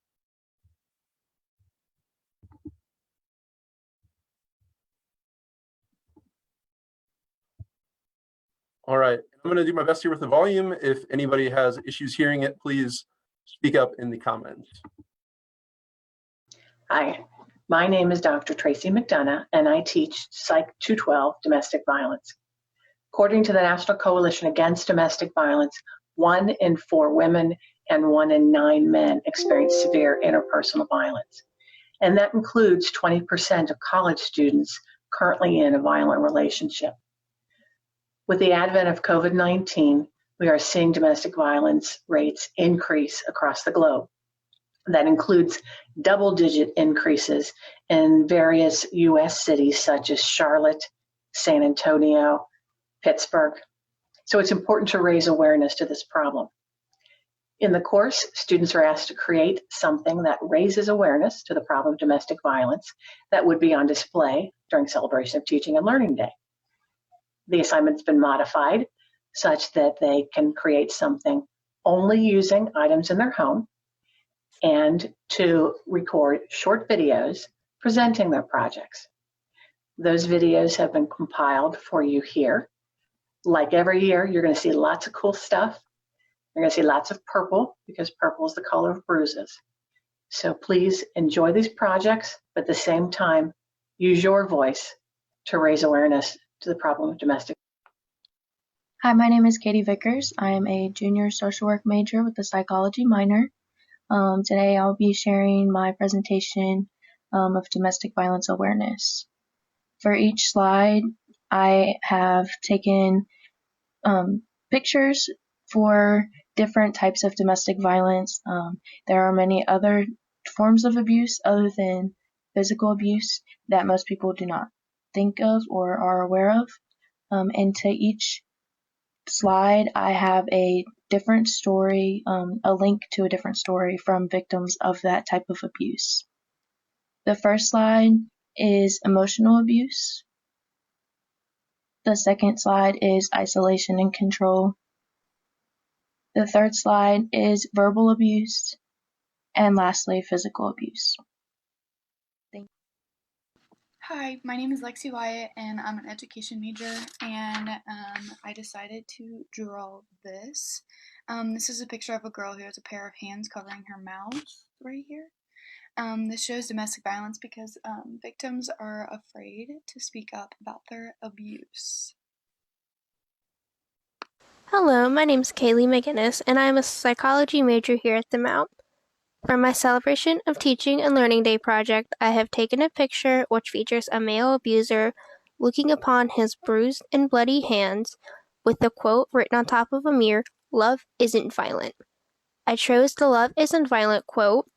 All right, I'm going to do my best here with the volume. If anybody has issues hearing it, please speak up in the comments. Hi, my name is Dr. Tracy McDonough, and I teach Psych 212 domestic violence. According to the National Coalition Against Domestic Violence, 1 in 4 women and 1 in 9 men experience severe interpersonal violence. And that includes 20% of college students currently in a violent relationship. With the advent of COVID-19, we are seeing domestic violence rates increase across the globe. That includes double-digit increases in various U.S. cities such as Charlotte, San Antonio, Pittsburgh. So it's important to raise awareness to this problem. In the course, students are asked to create something that raises awareness to the problem of domestic violence that would be on display during Celebration of Teaching and Learning Day. The assignment's been modified such that they can create something only using items in their home and to record short videos presenting their projects. Those videos have been compiled for you here. Like every year, you're going to see lots of cool stuff. You're going to see lots of purple because purple is the color of bruises. So please enjoy these projects, but at the same time, use your voice to raise awareness to the problem of domestic. Hi, my name is Katie Vickers. I am a junior social work major with a psychology minor. Today I'll be sharing my presentation of domestic violence awareness. For each slide, I have taken pictures for different types of domestic violence. There are many other forms of abuse other than physical abuse that most people do not think of or are aware of. And to each slide, I have a different story, a link to a different story from victims of that type of abuse. The first slide is emotional abuse. The second slide is isolation and control. The third slide is verbal abuse. And lastly, physical abuse. Hi, my name is Lexi Wyatt and I'm an education major, and I decided to draw this. This is a picture of a girl who has a pair of hands covering her mouth right here. This shows domestic violence because victims are afraid to speak up about their abuse. Hello, my name is Kaylee McGinnis, and I am a psychology major here at the Mount. For my Celebration of Teaching and Learning Day project, I have taken a picture which features a male abuser looking upon his bruised and bloody hands with the quote written on top of a mirror, "Love isn't violent." I chose the "Love isn't violent" quote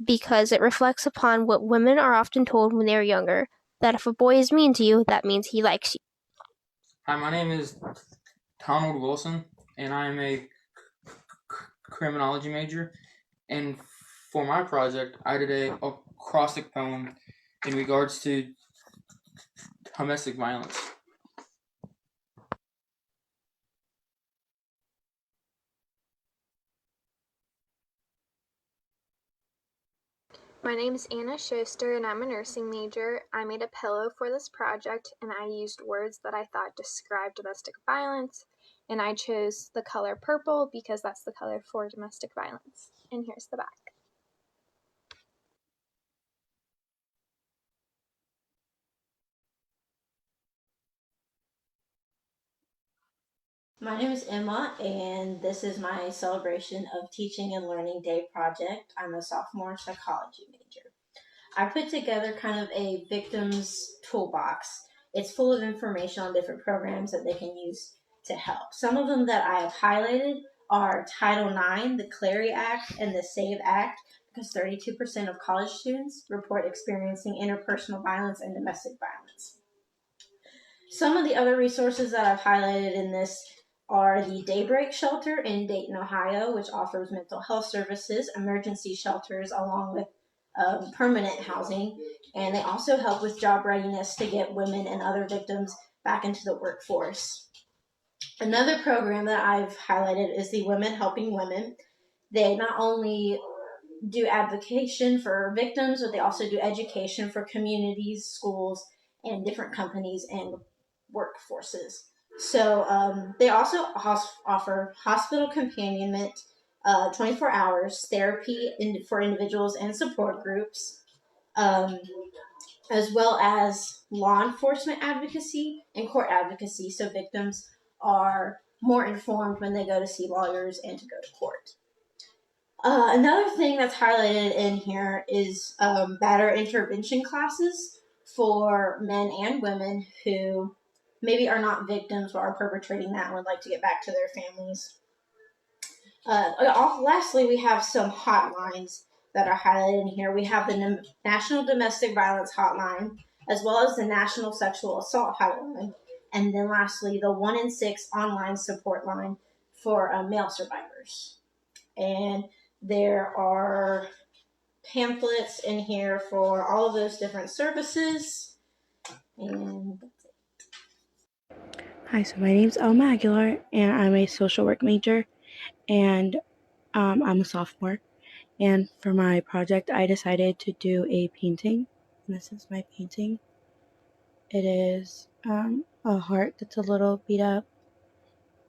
because it reflects upon what women are often told when they are younger, that if a boy is mean to you, that means he likes you. Hi, my name is Donald Wilson, and I am a criminology major. And for my project, I did a acrostic poem in regards to domestic violence. My name is Anna Schuster and I'm a nursing major. I made a pillow for this project and I used words that I thought described domestic violence, and I chose the color purple because that's the color for domestic violence. And here's the back. My name is Emma, and this is my Celebration of Teaching and Learning Day project. I'm a sophomore psychology major. I put together kind of a victim's toolbox. It's full of information on different programs that they can use to help. Some of them that I have highlighted are Title IX, the Clery Act, and the SAVE Act, because 32% of college students report experiencing interpersonal violence and domestic violence. Some of the other resources that I've highlighted in this are the Daybreak Shelter in Dayton, Ohio, which offers mental health services, emergency shelters, along with permanent housing, and they also help with job readiness to get women and other victims back into the workforce. Another program that I've highlighted is the Women Helping Women. They not only do advocacy for victims, but they also do education for communities, schools, and different companies and workforces. So they also offer hospital companionment, 24 hours, therapy for individuals and support groups, as well as law enforcement advocacy and court advocacy, so victims are more informed when they go to see lawyers and to go to court. Another thing that's highlighted in here is batterer intervention classes for men and women who maybe are not victims but are perpetrating that and would like to get back to their families. Lastly, we have some hotlines that are highlighted in here. We have the National Domestic Violence Hotline, as well as the National Sexual Assault Hotline, and then lastly, the 1 in 6 online support line for male survivors. And there are pamphlets in here for all of those different services. And Hi, so my name's Elma Aguilar, and I'm a social work major, and I'm a sophomore. And for my project, I decided to do a painting, and this is my painting. It is a heart that's a little beat up,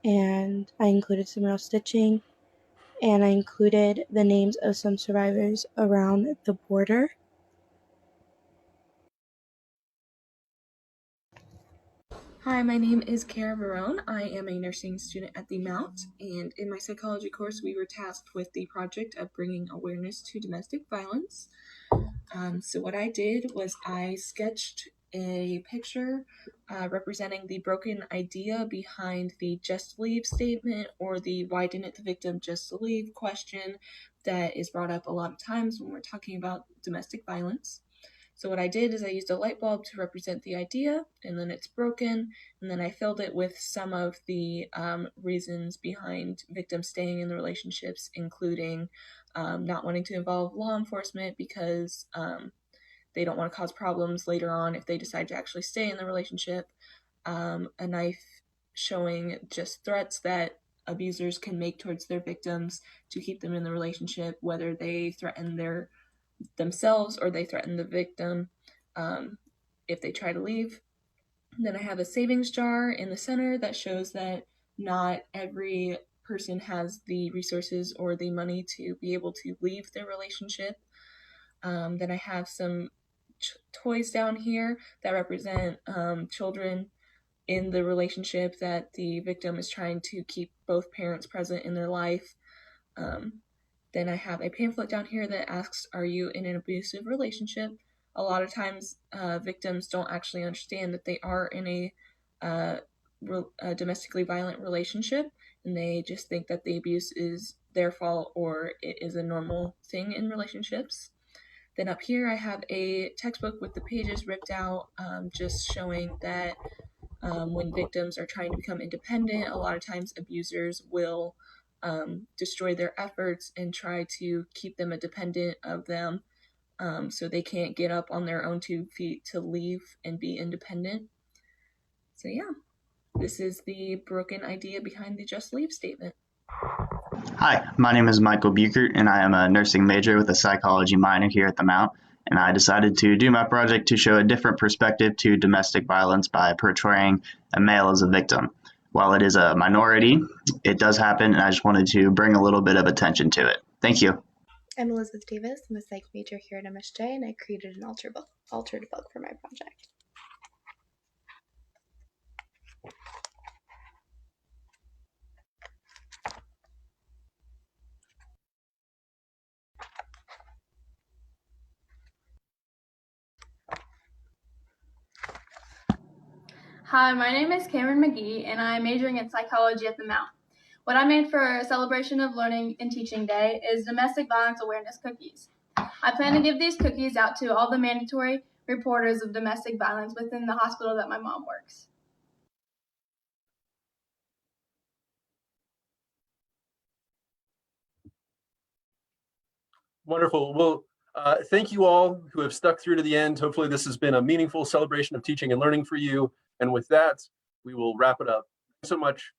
and I included some real stitching, and I included the names of some survivors around the border. Hi, my name is Kara Barone. I am a nursing student at the Mount, and in my psychology course, we were tasked with the project of bringing awareness to domestic violence. So what I did was I sketched a picture representing the broken idea behind the just leave statement, or the why didn't the victim just leave question that is brought up a lot of times when we're talking about domestic violence. So what I did is I used a light bulb to represent the idea, and then it's broken, and then I filled it with some of the reasons behind victims staying in the relationships, including not wanting to involve law enforcement because they don't want to cause problems later on if they decide to actually stay in the relationship, a knife showing just threats that abusers can make towards their victims to keep them in the relationship, whether they threaten themselves or they threaten the victim if they try to leave. Then I have a savings jar in the center that shows that not every person has the resources or the money to be able to leave their relationship. Then I have some toys down here that represent children in the relationship that the victim is trying to keep both parents present in their life. Then I have a pamphlet down here that asks, are you in an abusive relationship? A lot of times victims don't actually understand that they are in a domestically violent relationship, and they just think that the abuse is their fault or it is a normal thing in relationships. Then up here I have a textbook with the pages ripped out, just showing that when victims are trying to become independent, a lot of times abusers will destroy their efforts and try to keep them dependent of them, so they can't get up on their own 2 feet to leave and be independent. So yeah, this is the broken idea behind the just leave statement. Hi, my name is Michael Buchert, and I am a nursing major with a psychology minor here at the Mount, and I decided to do my project to show a different perspective to domestic violence by portraying a male as a victim. While it is a minority, it does happen, and I just wanted to bring a little bit of attention to it. Thank you. I'm Elizabeth Davis. I'm a psych major here at MSJ, and I created an altered book for my project. Hi, my name is Cameron McGee, and I'm majoring in psychology at the Mount. What I made for a celebration of Learning and Teaching Day is domestic violence awareness cookies. I plan to give these cookies out to all the mandatory reporters of domestic violence within the hospital that my mom works. Wonderful. Well, thank you all who have stuck through to the end. Hopefully this has been a meaningful celebration of teaching and learning for you. And with that, we will wrap it up. Thanks so much.